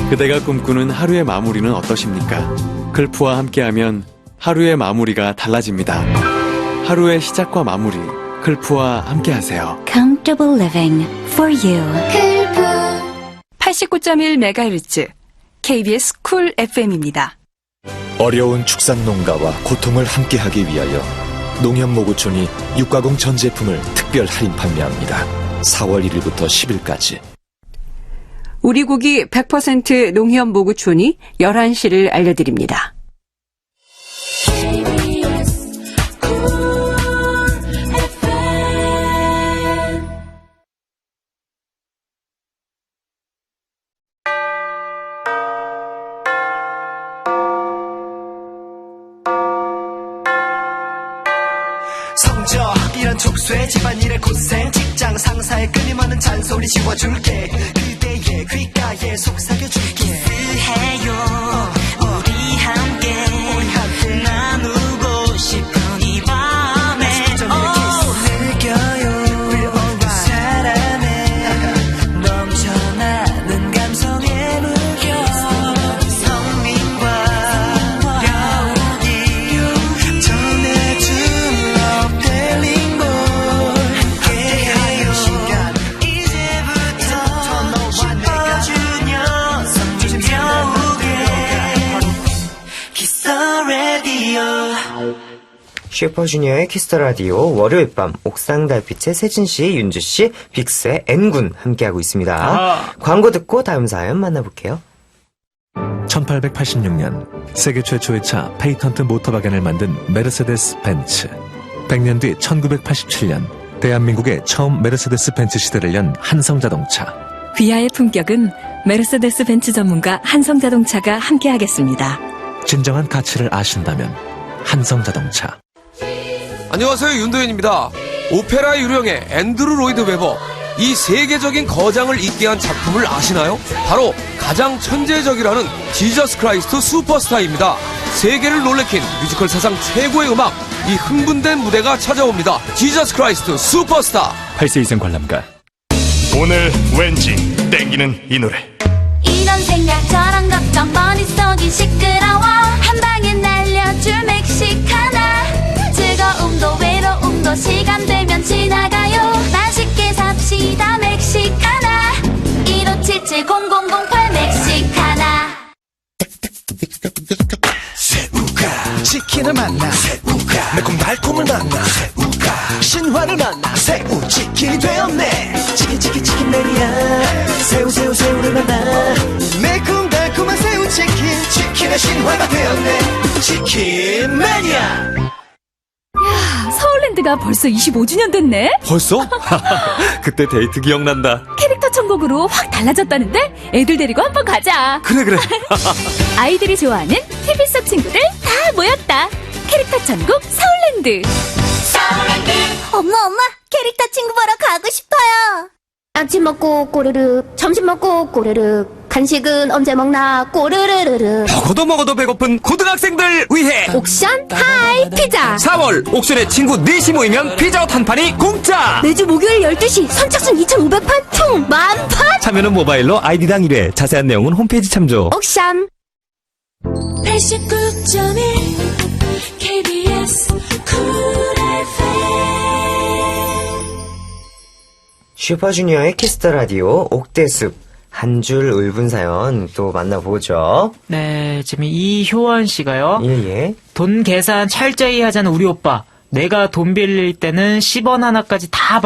Speaker 11: 그대가 꿈꾸는 하루의 마무리는 어떠십니까? 클프와 함께하면 하루의 마무리가 달라집니다. 하루의 시작과 마무리, 클프와 함께하세요.
Speaker 10: Comfortable living for you. 클프.
Speaker 12: 89.1MHz KBS 쿨 FM입니다.
Speaker 13: 어려운 축산농가와 고통을 함께하기 위하여 농협모구촌이 육가공 전 제품을 특별 할인 판매합니다. 4월 1일부터 10일까지.
Speaker 12: 우리 고기 100% 농협 모구촌이 11시를 알려드립니다.
Speaker 2: 성적 이런 족쇄 집안일의 고생 직장 상사의 끊임없는 잔소리 지워줄게 그대의 귓가에 속삭여줄게 키스해요 우리 함께 나누고 싶은 이 밤에 느껴요 그 사람의 넘쳐나는 감성의 물결 성민과 여우기 전해준 love telling more 함께하는 시간 이제부터 너와 내가 주년 성진 겨우게 Kiss the radio
Speaker 6: 슈퍼주니어의 키스터라디오 월요일 밤 옥상 달빛의 세진씨, 윤주씨, 빅스의 N군 함께하고 있습니다. 광고 듣고 다음 사연 만나볼게요.
Speaker 14: 1886년 세계 최초의 차 페이턴트 모터바겐을 만든 메르세데스 벤츠. 100년 뒤 1987년 대한민국의 처음 메르세데스 벤츠 시대를 연 한성자동차.
Speaker 15: 귀하의 품격은 메르세데스 벤츠 전문가 한성자동차가 함께하겠습니다.
Speaker 14: 진정한 가치를 아신다면 한성자동차.
Speaker 16: 안녕하세요, 윤도현입니다. 오페라 유령의 앤드루 로이드 웨버, 이 세계적인 거장을 있게 한 작품을 아시나요? 바로 가장 천재적이라는 지저스 크라이스트 슈퍼스타입니다. 세계를 놀래킨 뮤지컬 사상 최고의 음악 이 흥분된 무대가 찾아옵니다. 지저스 크라이스트 슈퍼스타.
Speaker 13: 8세 이상 관람가.
Speaker 1: 오늘 왠지 땡기는 이 노래.
Speaker 10: 이런 생각 저런 걱정 머릿속이 시끄러워 한 방에 날려줄 멕시카나 즐거움도 외로움도 시간 되면 지나가요 맛있게 삽시다 멕시카나 1577-0008 멕시카나
Speaker 2: 새우가 치킨을 만나 새우가 매콤달콤을 만나 새우가 신화를 만나 새우 치킨이 되었네 치킨 매니아 새우를 만나 매콤달콤한 새우 치킨의 신화가 되었네 치킨 매니아.
Speaker 15: 서울랜드가 벌써 25주년 됐네?
Speaker 13: 벌써? 그때 데이트 기억난다.
Speaker 15: 캐릭터 천국으로 확 달라졌다는데? 애들 데리고 한번 가자.
Speaker 13: 그래.
Speaker 15: 아이들이 좋아하는 TV 속 친구들 다 모였다. 캐릭터 천국 서울랜드.
Speaker 10: 엄마 캐릭터 친구 보러 가고 싶어요 아침 먹고 꼬르륵 점심 먹고 꼬르륵 간식은 언제 먹나 꼬르르르르
Speaker 17: 먹어도 배고픈 고등학생들 위해
Speaker 10: 옥션 하이 피자
Speaker 17: 4월 옥션의 친구 넷이 모이면 피자헛 한 판이 공짜.
Speaker 10: 매주 목요일 12시 선착순 2,500판 총 10,000판
Speaker 17: 참여는 모바일로 아이디당 1회. 자세한 내용은 홈페이지 참조.
Speaker 10: 옥션
Speaker 15: 89.1 KBS 쿨
Speaker 6: 슈퍼주니어의 키스터 라디오 옥대숲 한 줄 울분 사연 또 만나보죠.
Speaker 7: 네, 지금 이효원 씨가요.
Speaker 6: 예.
Speaker 7: 돈 계산 철저히 하자는 우리 오빠. 내가 돈 빌릴 때는 10원 하나까지 다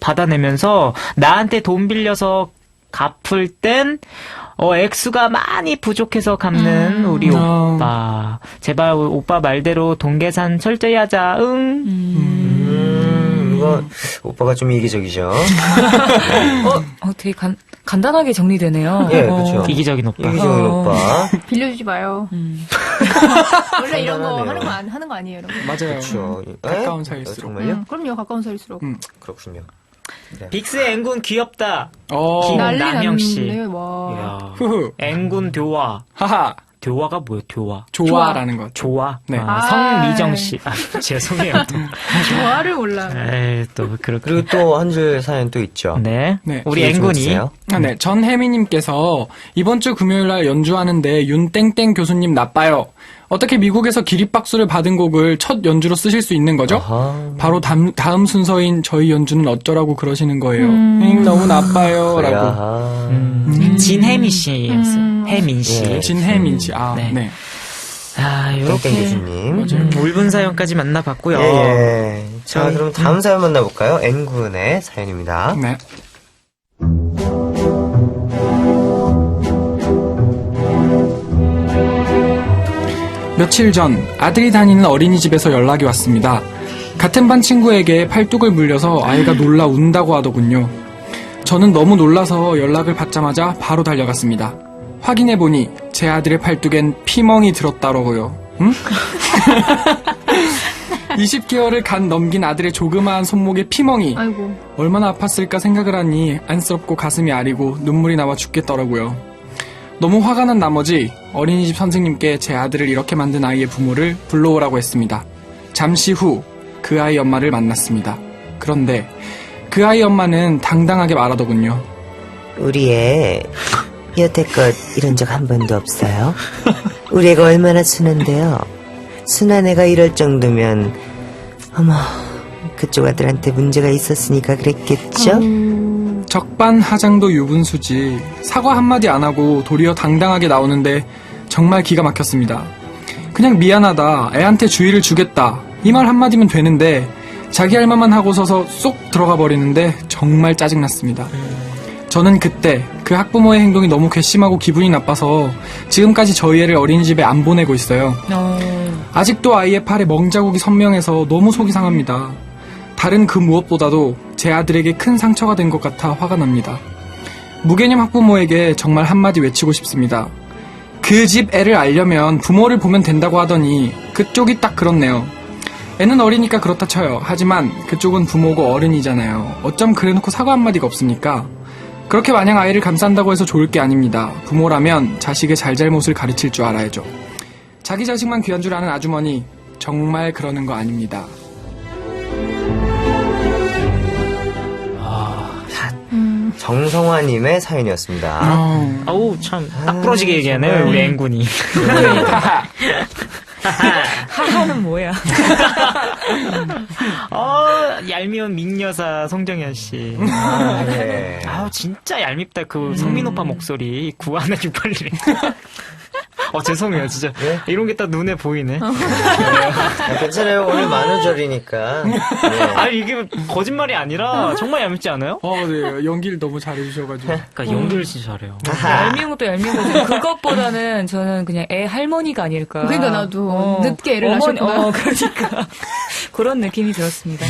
Speaker 7: 받아내면서 나한테 돈 빌려서 갚을 땐 액수가 많이 부족해서 갚는 우리 오빠. 제발 오빠 말대로 돈 계산 철저히 하자.
Speaker 6: 이거 오빠가 좀 이기적이죠.
Speaker 5: 되게 간단하게 정리되네요.
Speaker 6: 예, 그렇죠.
Speaker 7: 이기적인 오빠.
Speaker 6: 이기적인 오빠.
Speaker 3: 빌려주지 마요. 원래 이런 거 하는 거 아니에요, 여러분.
Speaker 4: 맞아요.
Speaker 6: 그렇죠.
Speaker 4: 가까운 사이일수록.
Speaker 6: 정말요?
Speaker 3: 그럼요, 가까운 사이일수록.
Speaker 6: 그렇군요. 네.
Speaker 7: 빅스의 N군 귀엽다.
Speaker 3: 난리
Speaker 7: 김남영 씨.
Speaker 3: 났네, 와.
Speaker 7: N군 교화.
Speaker 4: 하하.
Speaker 7: 교화가 뭐예요? 교화.
Speaker 4: 좋아라는 거.
Speaker 7: 좋아.
Speaker 4: 네.
Speaker 7: 성미정 씨. 죄송해요.
Speaker 3: 좋아를 몰라.
Speaker 7: 에이, 또 그렇게.
Speaker 6: 그리고 또 한 줄 사연 또 있죠.
Speaker 7: 네. 우리
Speaker 6: 기회 좀
Speaker 7: N군이.
Speaker 6: 주세요.
Speaker 4: 네. 전혜미님께서 이번 주 금요일 날 연주하는데 윤땡땡 교수님 나빠요. 어떻게 미국에서 기립박수를 받은 곡을 첫 연주로 쓰실 수 있는 거죠? 바로 다음 순서인 저희 연주는 어쩌라고 그러시는 거예요. 너무 나빠요. 라고.
Speaker 7: 진혜미 씨였어요. 혜민 씨.
Speaker 4: 예, 진혜민 씨.
Speaker 7: 네.
Speaker 6: 땡땡
Speaker 7: 이렇게.
Speaker 6: 교수님.
Speaker 7: 울분 사연까지 만나봤고요.
Speaker 6: 예. 자, 그럼 다음 사연 만나볼까요? N군의 사연입니다.
Speaker 4: 네. 며칠 전 아들이 다니는 어린이집에서 연락이 왔습니다. 같은 반 친구에게 팔뚝을 물려서 아이가 놀라 운다고 하더군요. 저는 너무 놀라서 연락을 받자마자 바로 달려갔습니다. 확인해보니 제 아들의 팔뚝엔 피멍이 들었다더라고요. 응? 20개월을 간 넘긴 아들의 조그마한 손목에 피멍이.
Speaker 3: 아이고.
Speaker 4: 얼마나 아팠을까 생각을 하니 안쓰럽고 가슴이 아리고 눈물이 나와 죽겠더라고요. 너무 화가 난 나머지 어린이집 선생님께 제 아들을 이렇게 만든 아이의 부모를 불러오라고 했습니다. 잠시 후 그 아이 엄마를 만났습니다. 그런데 그 아이 엄마는 당당하게 말하더군요.
Speaker 8: 우리 애 여태껏 이런 적 한 번도 없어요. 우리 애가 얼마나 순한데요. 순한 애가 이럴 정도면 어머 그쪽 아들한테 문제가 있었으니까 그랬겠죠?
Speaker 4: 적반하장도 유분수지. 사과 한마디 안 하고 도리어 당당하게 나오는데 정말 기가 막혔습니다. 그냥 미안하다, 애한테 주의를 주겠다 이 말 한마디면 되는데 자기 할 말만 하고서서 쏙 들어가 버리는데 정말 짜증났습니다. 저는 그때 그 학부모의 행동이 너무 괘씸하고 기분이 나빠서 지금까지 저희 애를 어린이집에 안 보내고 있어요. 아직도 아이의 팔에 멍자국이 선명해서 너무 속이 상합니다. 다른 그 무엇보다도 제 아들에게 큰 상처가 된 것 같아 화가 납니다. 무개념 학부모에게 정말 한마디 외치고 싶습니다. 그 집 애를 알려면 부모를 보면 된다고 하더니 그쪽이 딱 그렇네요. 애는 어리니까 그렇다 쳐요. 하지만 그쪽은 부모고 어른이잖아요. 어쩜 그래놓고 사과 한마디가 없습니까? 그렇게 마냥 아이를 감싼다고 해서 좋을 게 아닙니다. 부모라면 자식의 잘잘못을 가르칠 줄 알아야죠. 자기 자식만 귀한 줄 아는 아주머니, 정말 그러는 거 아닙니다.
Speaker 6: 정성화님의 사연이었습니다.
Speaker 7: 아우, 참, 딱 부러지게 얘기하네요, 우리 앵군이.
Speaker 5: 하하는 뭐야?
Speaker 7: 얄미운 민여사 송정현 씨.
Speaker 6: 네.
Speaker 7: 아우, 진짜 얄밉다. 그 성민 오빠 목소리. 91681. 죄송해요, 진짜.
Speaker 6: 네?
Speaker 7: 이런 게 딱 눈에 보이네.
Speaker 6: 괜찮아요. 오늘 만우절이니까. 네.
Speaker 7: 아니, 이게 거짓말이 아니라 정말 얄밉지 않아요?
Speaker 4: 네. 연기를 너무 잘해주셔가지고.
Speaker 7: 그러니까 연기를 진짜 잘해요.
Speaker 5: 얄미운 것도 얄미운 거지. 그것보다는 저는 그냥 애 할머니가 아닐까.
Speaker 3: 그러니까 나도 늦게 애를 낳으셨구나.
Speaker 5: 그러니까. 그런 느낌이 들었습니다.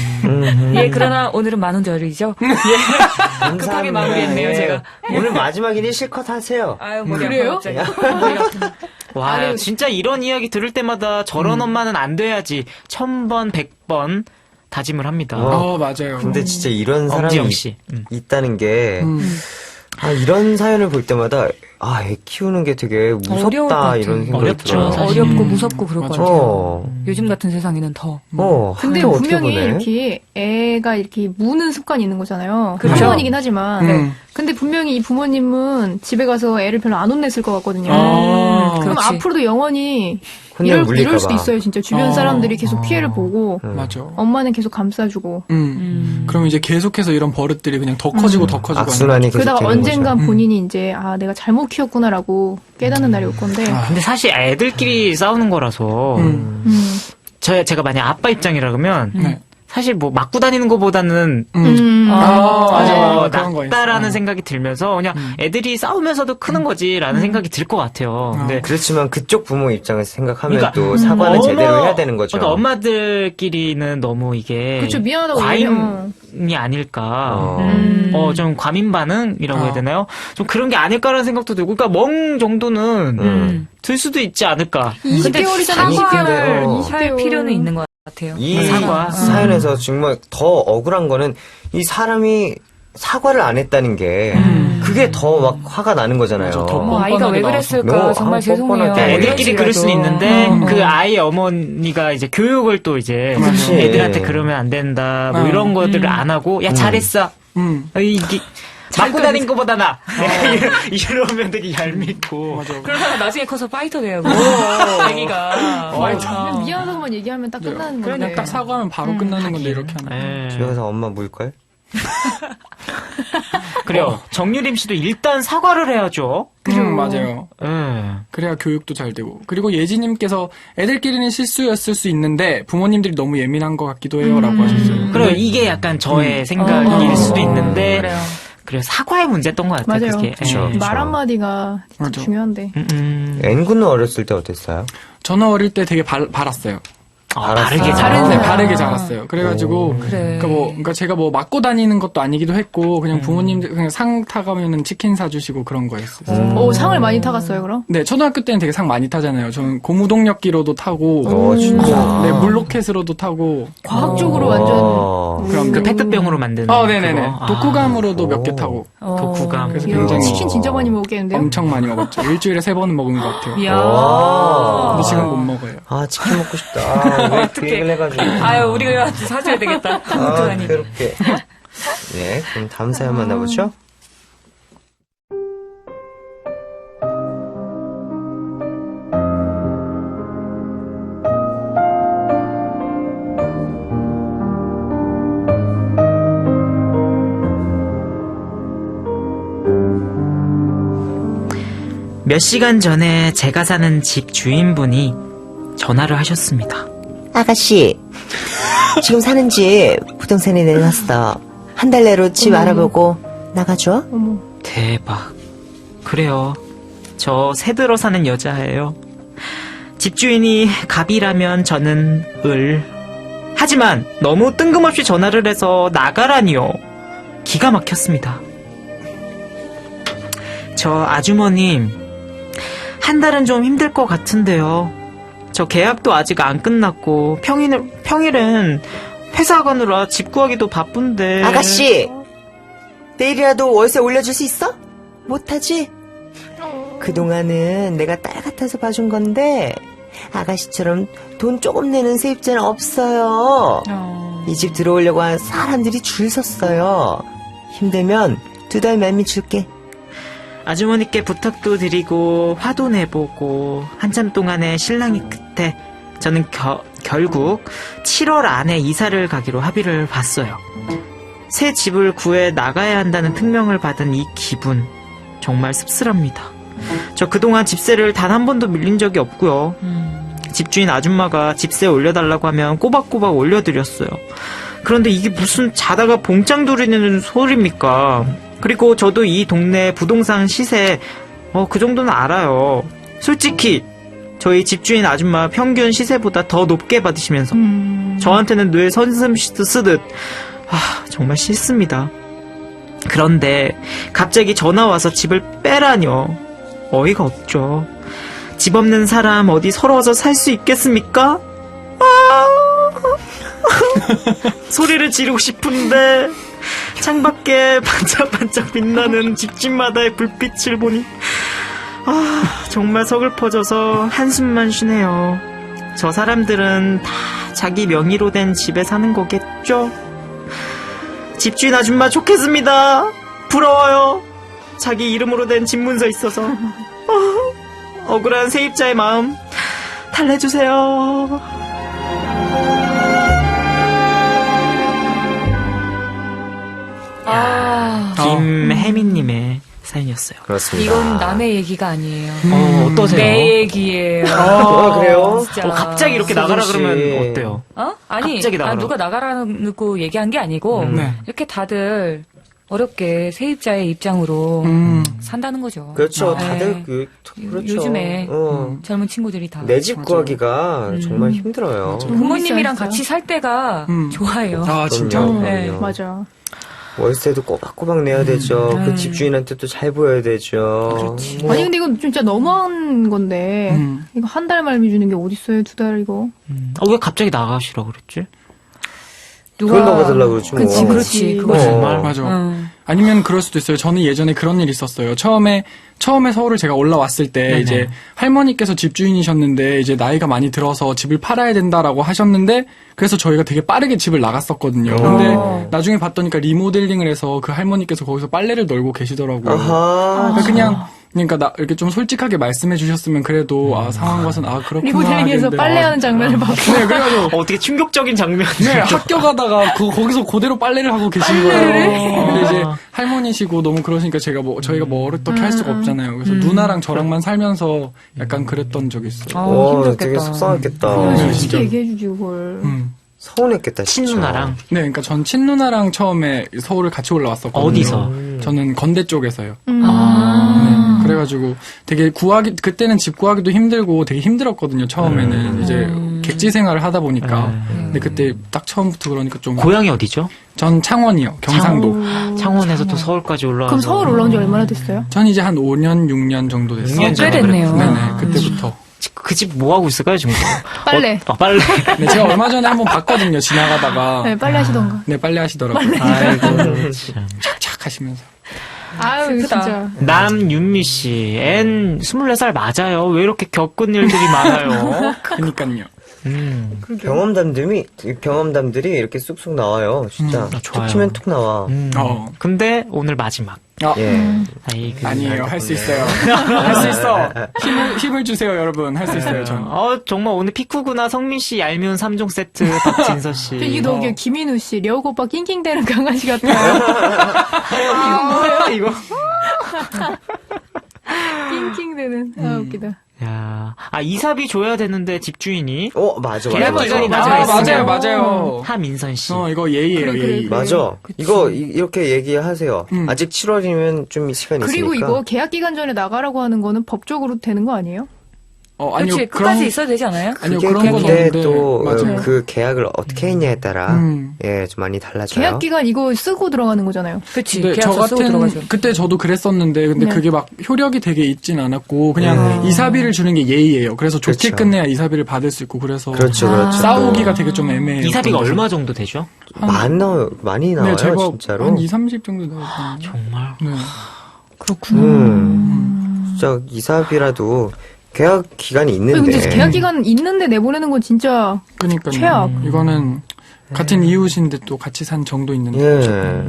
Speaker 5: 예, 그러나 오늘은 만우절이죠. 예. 급하게 마무리했네요, 제가.
Speaker 6: 오늘 마지막이니 실컷 하세요.
Speaker 5: 아유, 머리
Speaker 3: 그래요?
Speaker 5: 아파, 갑자기.
Speaker 7: 와,
Speaker 3: 아니,
Speaker 7: 진짜 이런 이야기 들을 때마다 저런 엄마는 안 돼야지 1000번, 100번 다짐을 합니다.
Speaker 4: 맞아요.
Speaker 6: 근데 진짜 이런 사람이
Speaker 7: 엄지영 씨.
Speaker 6: 있다는 게, 이런 사연을 볼 때마다, 애 키우는 게 되게 무섭다, 이런 생각이
Speaker 7: 어렵죠,
Speaker 6: 들어요.
Speaker 7: 사실.
Speaker 5: 어렵고 무섭고 그럴 것 같아요.
Speaker 6: 어.
Speaker 5: 요즘 같은 세상에는 더.
Speaker 3: 근데
Speaker 6: 어떻게
Speaker 3: 분명히
Speaker 6: 보네?
Speaker 3: 이렇게 애가 이렇게 무는 습관이 있는 거잖아요.
Speaker 5: 그렇죠.
Speaker 3: 할머니긴 하지만.
Speaker 4: 음.
Speaker 3: 근데 분명히 이 부모님은 집에 가서 애를 별로 안 혼냈을 것 같거든요. 그럼
Speaker 5: 그렇지.
Speaker 3: 앞으로도 영원히
Speaker 6: 혼내면
Speaker 3: 이럴
Speaker 6: 물릴까봐.
Speaker 3: 수도 있어요. 진짜 주변 사람들이 계속 피해를 보고
Speaker 4: 맞아.
Speaker 3: 엄마는 계속 감싸주고.
Speaker 4: 그럼 이제 계속해서 이런 버릇들이 그냥 더 커지고 더 커지고.
Speaker 6: 악순환이 계속
Speaker 3: 그러다가
Speaker 6: 되는
Speaker 3: 언젠간
Speaker 6: 거죠.
Speaker 3: 본인이 이제 내가 잘못 키웠구나라고 깨닫는 날이 올 건데.
Speaker 7: 근데 사실 애들끼리 싸우는 거라서 제가 만약 아빠 입장이라 그러면 사실 뭐 맞고 다니는 것보다는
Speaker 4: 맞아. 그런 거 있어.
Speaker 7: 낫다라는 생각이 들면서 그냥 애들이 싸우면서도 크는 거지라는 생각이 들 것 같아요. 근데
Speaker 6: 그렇지만 그쪽 부모 입장에서 생각하면
Speaker 7: 그러니까
Speaker 6: 또 사과는 제대로 해야 되는 거죠.
Speaker 7: 그러니까 엄마들끼리는 너무 이게
Speaker 3: 그쵸, 미안하다고
Speaker 7: 과잉이 아닐까. 좀 과민 반응이라고 해야 되나요? 좀 그런 게 아닐까라는 생각도 들고, 그러니까 멍 정도는 들 수도 있지 않을까.
Speaker 3: 20개월이잖아, 20개월.
Speaker 5: 할 필요는 있는 것 같아요.
Speaker 6: 이
Speaker 7: 사과.
Speaker 6: 사연에서 정말 더 억울한 거는 이 사람이 사과를 안 했다는 게 그게 더 막 화가 나는 거잖아요.
Speaker 5: 아이가 왜 그랬을까 정말 죄송해요.
Speaker 7: 애들끼리 그럴 수는 있는데 그 아이의 어머니가 이제 교육을 또 이제
Speaker 6: 그치.
Speaker 7: 애들한테 그러면 안 된다 뭐 이런 것들을 안 하고 야 잘했어. 이게 맞고 다닌 것보다 나. 이러면 되게 얄밉고.
Speaker 5: 그러다가 나중에 커서 파이터 돼요. 애기가.
Speaker 3: 그냥 미안하다고만 얘기하면 딱 끝나는 건데.
Speaker 4: 그냥 딱 사과하면 바로 끝나는 건데 이렇게 하면.
Speaker 6: 집에 가서 엄마 물걸?
Speaker 7: 그래요. 정유림 씨도 일단 사과를 해야죠.
Speaker 4: 맞아요. 그래야 교육도 잘 되고. 그리고 예지님께서 애들끼리는 실수였을 수 있는데 부모님들이 너무 예민한 것 같기도 해요. 라고 하셨어요.
Speaker 7: 그래요. 이게 약간 저의 생각일 수도 있는데.
Speaker 5: 그래요.
Speaker 7: 사과의 문제였던 것 같아요.
Speaker 3: 맞아요.
Speaker 7: 그게.
Speaker 3: 말 한마디가 진짜
Speaker 4: 맞아.
Speaker 3: 중요한데.
Speaker 6: N군은 어렸을 때 어땠어요?
Speaker 4: 저는 어릴 때 되게 바랐어요.
Speaker 7: 바르게
Speaker 4: 바르게 자랐어요. 그래가지고,
Speaker 5: 그래.
Speaker 4: 그러니까 제가 뭐 맞고 다니는 것도 아니기도 했고, 그냥 부모님들 그냥 상 타가면은 치킨 사주시고 그런 거였어요.
Speaker 3: 상을 많이 타갔어요, 그럼?
Speaker 4: 네, 초등학교 때는 되게 상 많이 타잖아요. 저는 고무동력기로도 타고,
Speaker 6: 진짜.
Speaker 4: 네, 물로켓으로도 타고.
Speaker 3: 과학적으로 완전.
Speaker 7: 그럼 그 페트병으로 만드는.
Speaker 4: 네네네.
Speaker 7: 그거?
Speaker 4: 독후감으로도 몇 개 타고.
Speaker 7: 독후감.
Speaker 4: 그래서
Speaker 3: 이야,
Speaker 4: 굉장히
Speaker 3: 치킨 진짜 많이 먹겠는데요?
Speaker 4: 엄청 많이 먹었죠. 일주일에 3번은 먹은 것 같아요.
Speaker 5: 이야.
Speaker 4: 근데 지금 못 먹어요.
Speaker 6: 치킨 먹고 싶다. 왜 그 얘기를 해가지고.
Speaker 5: 아유, 우리가 사줘야 되겠다. 어떡하니.
Speaker 6: 그렇게. 네, 그럼 다음 사연 만나보죠.
Speaker 7: 몇 시간 전에 제가 사는 집 주인분이 전화를 하셨습니다.
Speaker 8: 아가씨, 지금 사는 집 부동산에 내놨어. 한 달 내로 집 알아보고 나가줘.
Speaker 7: 대박. 그래요. 저 새 들어 사는 여자예요. 집주인이 갑이라면 저는 을. 하지만 너무 뜬금없이 전화를 해서 나가라니요. 기가 막혔습니다. 저 아주머님, 한 달은 좀 힘들 것 같은데요. 저 계약도 아직 안 끝났고 평일엔 회사 가느라 집 구하기도 바쁜데.
Speaker 8: 아가씨, 내일이라도 월세 올려줄 수 있어? 못하지? 그동안은 내가 딸 같아서 봐준 건데 아가씨처럼 돈 조금 내는 세입자는 없어요. 이 집 들어오려고 한 사람들이 줄 섰어요. 힘들면 2달 만미 줄게.
Speaker 7: 아주머니께 부탁도 드리고 화도 내보고 한참 동안의 실랑이 끝에 저는 결국 7월 안에 이사를 가기로 합의를 봤어요. 새 집을 구해 나가야 한다는 특명을 받은 이 기분 정말 씁쓸합니다. 저 그동안 집세를 단 한 번도 밀린 적이 없고요. 집주인 아줌마가 집세 올려달라고 하면 꼬박꼬박 올려드렸어요. 그런데 이게 무슨 자다가 봉창 두리는 소리입니까? 그리고 저도 이 동네 부동산 시세 그 정도는 알아요. 솔직히 저희 집주인 아줌마 평균 시세보다 더 높게 받으시면서 저한테는 뇌 선슴 쓰듯 정말 싫습니다. 그런데 갑자기 전화 와서 집을 빼라뇨. 어이가 없죠. 집 없는 사람 어디 서러워서 살 수 있겠습니까? 소리를 지르고 싶은데 창밖에 반짝반짝 빛나는 집집마다의 불빛을 보니 정말 서글퍼져서 한숨만 쉬네요. 저 사람들은 다 자기 명의로 된 집에 사는 거겠죠? 집주인 아줌마 좋겠습니다. 부러워요. 자기 이름으로 된 집문서 있어서 억울한 세입자의 마음 달래주세요. 김혜민님의 사연이었어요.
Speaker 6: 그렇습니다.
Speaker 5: 이건 남의 얘기가 아니에요.
Speaker 7: 어떠세요?
Speaker 5: 내 얘기예요.
Speaker 6: 그래요?
Speaker 5: 진짜.
Speaker 7: 갑자기 이렇게 나가라 그러면 어때요?
Speaker 5: 아니,
Speaker 7: 갑자기 나가라.
Speaker 5: 누가 나가라고 얘기한 게 아니고, 이렇게 다들 어렵게 세입자의 입장으로 산다는 거죠.
Speaker 6: 그렇죠.
Speaker 5: 네.
Speaker 6: 다들 그렇죠.
Speaker 5: 요즘에 젊은 친구들이 다
Speaker 6: 내 집 구하기가 정말 힘들어요.
Speaker 5: 부모님이랑 같이 살 때가 좋아요.
Speaker 4: 진짜?
Speaker 5: 네.
Speaker 3: 맞아.
Speaker 6: 월세도 꼬박꼬박 내야 되죠. 그 집주인한테 또 잘 보여야 되죠.
Speaker 3: 아니 근데 이건 진짜 너무한 건데 이거 한 달 말미 주는 게 어딨어요? 2달 이거.
Speaker 7: 왜 갑자기 나가시라고 그랬지?
Speaker 3: 누가
Speaker 6: 돈 나가달라고 그러지 뭐.
Speaker 5: 그렇지.
Speaker 7: 그거 정말.
Speaker 4: 맞아. 아니면 그럴 수도 있어요. 저는 예전에 그런 일이 있었어요. 처음에 서울을 제가 올라왔을 때
Speaker 7: 네네.
Speaker 4: 이제 할머니께서 집주인이셨는데 이제 나이가 많이 들어서 집을 팔아야 된다라고 하셨는데 그래서 저희가 되게 빠르게 집을 나갔었거든요. 근데 나중에 봤더니까 리모델링을 해서 그 할머니께서 거기서 빨래를 널고 계시더라고요. 그러니까 이렇게 좀 솔직하게 말씀해 주셨으면 그래도 상한 것은 그렇구나.
Speaker 3: 리모델링에서 빨래하는 장면을 봤고.
Speaker 4: 네, 그래가지고
Speaker 7: 어떻게 충격적인 장면.
Speaker 4: 네, 학교 가다가 거기서 그대로 빨래를 하고 계신 거예요. 근데 이제 할머니시고 너무 그러시니까 저희가 어떻게 할 수가 없잖아요. 그래서 누나랑 저랑만 살면서 약간 그랬던 적이 있어요.
Speaker 6: 힘들겠다. 되게 속상했겠다.
Speaker 3: 솔직히 얘기해주지 그걸.
Speaker 6: 서운했겠다, 진짜.
Speaker 7: 친누나랑?
Speaker 4: 네, 그러니까 전 친누나랑 처음에 서울을 같이 올라왔었거든요.
Speaker 7: 어디서?
Speaker 4: 저는 건대 쪽에서요. 네, 그래가지고 되게 그때는 집 구하기도 힘들고 되게 힘들었거든요, 처음에는. 이제 객지 생활을 하다 보니까. 근데 그때 딱 처음부터 그러니까 좀.
Speaker 7: 고향이 어디죠?
Speaker 4: 전 창원이요, 경상도.
Speaker 7: 창원에서 또 서울까지 올라와서.
Speaker 3: 그럼 서울 올라온 지 얼마나 됐어요?
Speaker 4: 전 이제 한 5년, 6년 정도 됐어요.
Speaker 5: 꽤 됐네요.
Speaker 4: 네네, 그때부터.
Speaker 7: 그 집 뭐 하고 있을까요, 지금?
Speaker 3: 빨래.
Speaker 7: 빨래.
Speaker 4: 네, 제가 얼마 전에 한번 봤거든요, 지나가다가.
Speaker 3: 네, 빨래 하시던가.
Speaker 4: 네, 빨래 하시더라고요.
Speaker 7: 아이고, 참.
Speaker 4: 착착 하시면서.
Speaker 3: 아유, 진짜.
Speaker 7: 남윤미 씨, 앤 24살 맞아요. 왜 이렇게 겪은 일들이 많아요?
Speaker 4: 그니까요.
Speaker 6: 경험담들이 이렇게 쑥쑥 나와요. 진짜. 툭 치면 툭 나와.
Speaker 7: 근데 오늘 마지막.
Speaker 6: 예.
Speaker 4: 아니에요. 할 수 있어요. 할 수 있어. 힘을 주세요, 여러분. 할 수 있어요, 저는.
Speaker 7: 정말 오늘 피쿠구나 성민 씨 얄미운 3종 세트 박진서 씨.
Speaker 3: 이게 너무 김인우 씨, 려욱 오빠 낑낑대는 강아지 같아요. 이거 뭐예요?
Speaker 7: 이거.
Speaker 3: 낑낑대는. 웃기다.
Speaker 7: 야, 이사비 줘야 되는데 집주인이.
Speaker 6: 맞아.
Speaker 7: 계약 기간이 남아있어요.
Speaker 4: 맞아요.
Speaker 7: 하민선 씨.
Speaker 4: 이거 예의예요, 예의.
Speaker 6: 맞아. 이거 이렇게 얘기하세요. 아직 7월이면 좀 시간이 있으니까.
Speaker 3: 그리고 이거 계약 기간 전에 나가라고 하는 거는 법적으로 되는 거 아니에요?
Speaker 4: 아니요.
Speaker 5: 그렇지, 끝까지 있어야 되지 않아요?
Speaker 4: 아니요, 그런 건
Speaker 6: 근데
Speaker 4: 없는데.
Speaker 6: 또
Speaker 4: 맞아요.
Speaker 6: 그 계약을 어떻게 했냐에 따라 좀 많이 달라져요.
Speaker 3: 계약 기간 이거 쓰고 들어가는 거잖아요.
Speaker 5: 그치.
Speaker 4: 근데 저 같은 그때 저도 그랬었는데 근데
Speaker 3: 네.
Speaker 4: 그게 막 효력이 되게 있진 않았고 그냥 이사비를 주는 게 예의예요. 그래서 좋게
Speaker 6: 그렇죠.
Speaker 4: 끝내야 이사비를 받을 수 있고 그래서
Speaker 6: 그렇죠.
Speaker 4: 싸우기가 되게 좀 애매해요.
Speaker 7: 이사비가 얼마 정도 되죠?
Speaker 6: 많이 나와요,
Speaker 4: 네, 제가
Speaker 6: 진짜로.
Speaker 4: 한 2-30 정도 나왔거든요.
Speaker 7: 정말.
Speaker 4: 네.
Speaker 3: 그렇구나.
Speaker 6: 진짜 이사비라도 계약 기간이 있는데.
Speaker 3: 근데 계약 기간 있는데 내보내는 건 진짜
Speaker 4: 그러니까요.
Speaker 3: 최악.
Speaker 4: 이거는 같은 이웃인데 또 같이 산 정도 있는
Speaker 6: 예.
Speaker 4: 거죠.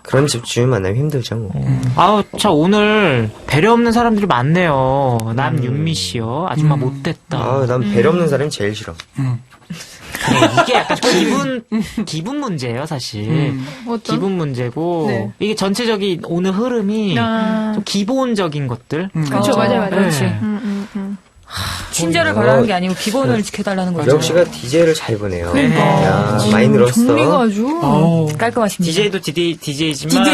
Speaker 6: 그런 집 주인 만나면 힘들죠, 뭐.
Speaker 7: 아우, 자, 오늘 배려 없는 사람들이 많네요. 남윤미 씨요. 아줌마 못됐다.
Speaker 6: 아, 난 배려 없는 사람이 제일 싫어.
Speaker 7: 네, 이게 약간 기분 문제예요, 사실.
Speaker 3: 어떤?
Speaker 7: 기분 문제고,
Speaker 3: 네.
Speaker 7: 이게 전체적인 오늘 흐름이 좀 기본적인 것들.
Speaker 3: 그렇죠, 맞아요.
Speaker 7: 그렇지.
Speaker 5: 친절을 바라는 게 아니고 기본을 지켜달라는 거죠.
Speaker 6: 명 씨가 DJ를 잘 보네요.
Speaker 7: 그러니까.
Speaker 6: 야, 많이 늘었어.
Speaker 3: 정리가 아주.
Speaker 5: 깔끔하십니다.
Speaker 7: DJ도 DJ지만.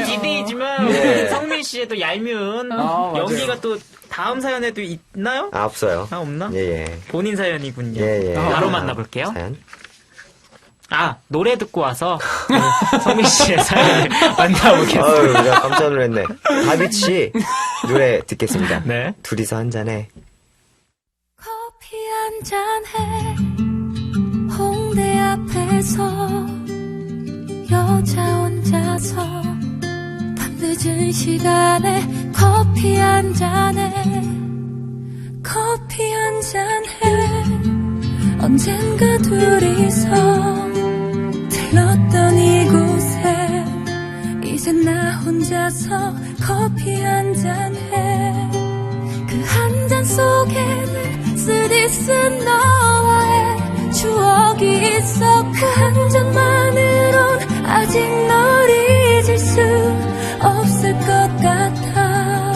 Speaker 7: DJ지만, 성민 씨의 또 얄미운 연기가 또 다음 사연에도 있나요?
Speaker 6: 아, 없어요.
Speaker 7: 아, 없나?
Speaker 6: 예, 예.
Speaker 7: 본인 사연이군요.
Speaker 6: 예, 예.
Speaker 7: 바로 만나볼게요.
Speaker 6: 사연?
Speaker 7: 아, 노래 듣고 와서 성민 씨의 사연을 만나보겠습니다.
Speaker 6: 아유, 나 깜짝 놀랐네. 다비치 노래 듣겠습니다.
Speaker 7: 네.
Speaker 6: 둘이서 한 잔해.
Speaker 10: 커피 한잔해 홍대 앞에서 여자 혼자서 밤늦은 시간에 커피 한잔해 커피 한잔해 언젠가 둘이서 들렀던 이곳에 이제 나 혼자서 커피 한잔해 그 한 잔 속에는 쓰디쓴 너와의 추억이 있어 그 한 잔만으론 아직 널 잊을 수 없을 것 같아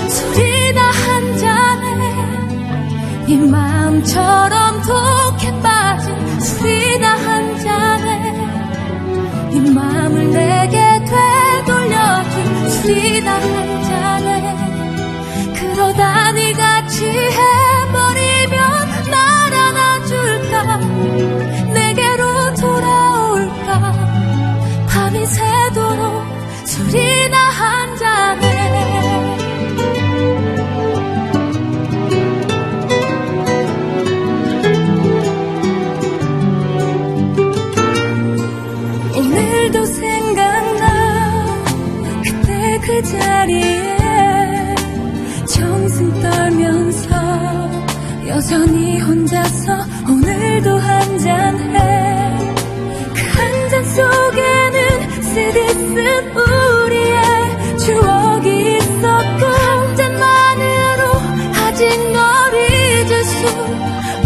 Speaker 10: 술이나 한 잔에 네 마음처럼 독해 빠진 술이나 한 잔에 네 마음을 내게 되돌려준 술이나 한 잔에 그러다 네가 취해버리면 날 안아줄까 내게로 돌아올까 밤이 새도록 술이나 한 잔에 오늘도 생각나 그때 그 자리에 정승 떨면서 여전히 혼자서 오늘도 한잔해 그 한 잔 속에는 쓰디쓴 우리의 추억이 있었고 한 잔만으로 아직 널 잊을 수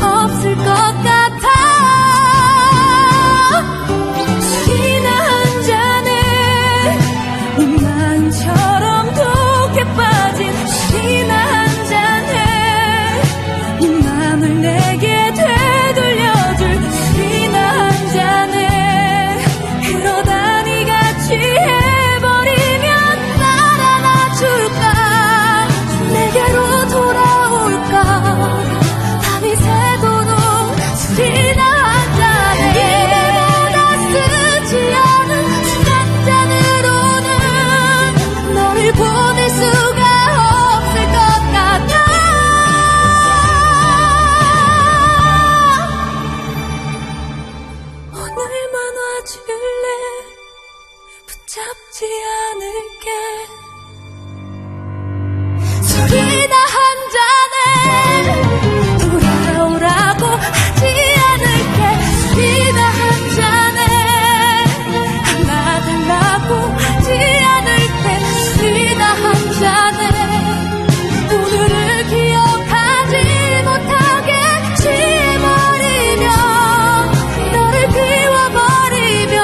Speaker 10: 없을 것 같아 술이나 한 잔에 네 마음처럼 독해 빠진 술이나 한 잔에 네 마음을 내게 되돌려줄 술이나 한 잔에 그러다 네가 취해버리면 날 안아줄까 내게로 돌아올까 밤이 새도록 술이나 한 잔에 이대보다 쓰지 않은 술 한 잔으로는 너를 보낼 수가 없을 것 같아 오늘만 와줄래 붙잡지 않을게 술이나 한 잔에 돌아오라고 하지 않을게 술이나 한 잔에 안아달라고 하지 않을 때 술이나 한 잔에 오늘을 기억하지 못하게 취해버리면 너를 비워버리면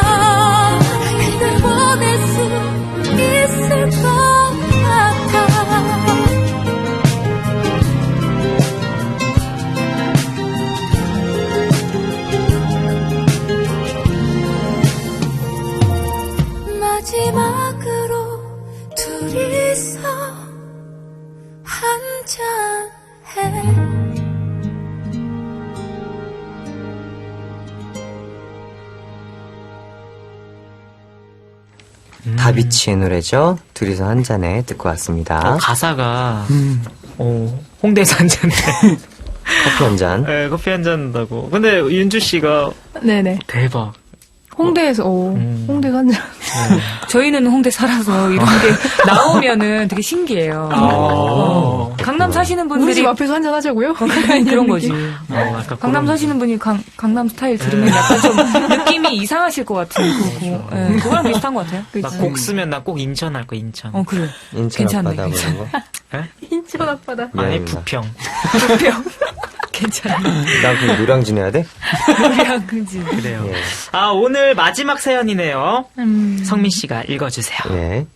Speaker 10: 그날 보낼 수 있을 것 같아 마지막으로 둘이서 한잔해
Speaker 6: 다비치의 노래죠. 둘이서 한 잔에 듣고 왔습니다.
Speaker 7: 가사가, 홍대에서 한 잔에.
Speaker 6: 커피 한 잔.
Speaker 7: 네, 커피 한 잔 한다고. 근데 윤주 씨가
Speaker 3: 네네.
Speaker 7: 대박.
Speaker 3: 홍대에서, 홍대 간 줄.
Speaker 5: 저희는 홍대 살아서 이런 게 나오면은 되게 신기해요. 강남 사시는 분들이
Speaker 3: 우리 집 앞에서 한잔 하자고요?
Speaker 5: 그런 거지.
Speaker 7: 약간
Speaker 5: 강남 사시는 분이 강남 스타일 들으면 약간 좀 느낌이 이상하실 것 같은 그거. 그거랑 비슷한 것 같아요.
Speaker 7: 나 곡 쓰면 나 꼭 인천 할 거야, 인천.
Speaker 5: 그래.
Speaker 6: 인천
Speaker 5: 괜찮네,
Speaker 6: 앞바다
Speaker 5: 괜찮네.
Speaker 6: 그런 거?
Speaker 3: 인천 앞바다.
Speaker 7: 아니,
Speaker 6: 미안합니다.
Speaker 7: 부평.
Speaker 5: 괜찮네.
Speaker 6: 나 그 노량진 해야 돼?
Speaker 5: 그지.
Speaker 7: 그래요. 아, 오늘 마지막 사연이네요. 성민 씨가 읽어주세요.
Speaker 6: 네.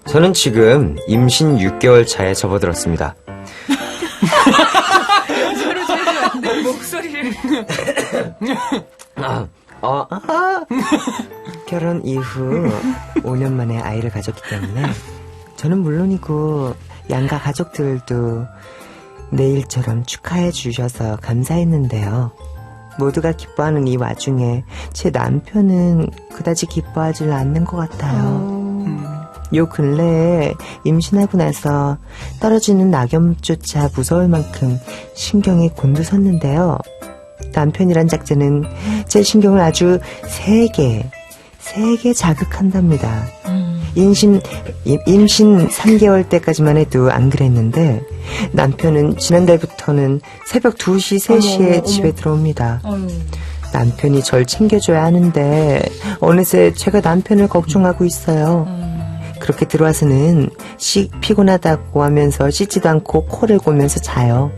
Speaker 6: 저는 지금 임신 6개월 차에 접어들었습니다.
Speaker 5: 목소리를.
Speaker 8: 결혼 이후 5년 만에 아이를 가졌기 때문에 저는 물론이고 양가 가족들도 내일처럼 축하해 주셔서 감사했는데요. 모두가 기뻐하는 이 와중에 제 남편은 그다지 기뻐하지 않는 것 같아요. 요 근래에 임신하고 나서 떨어지는 낙엽조차 무서울 만큼 신경이 곤두섰는데요. 남편이란 짝지는 제 신경을 아주 세게 자극한답니다. 임신 3개월 때까지만 해도 안 그랬는데 남편은 지난달부터는 새벽 2시, 3시에 집에 들어옵니다. 남편이 절 챙겨줘야 하는데 어느새 제가 남편을 걱정하고 있어요. 그렇게 들어와서는 피곤하다고 하면서 씻지도 않고 코를 고면서 자요.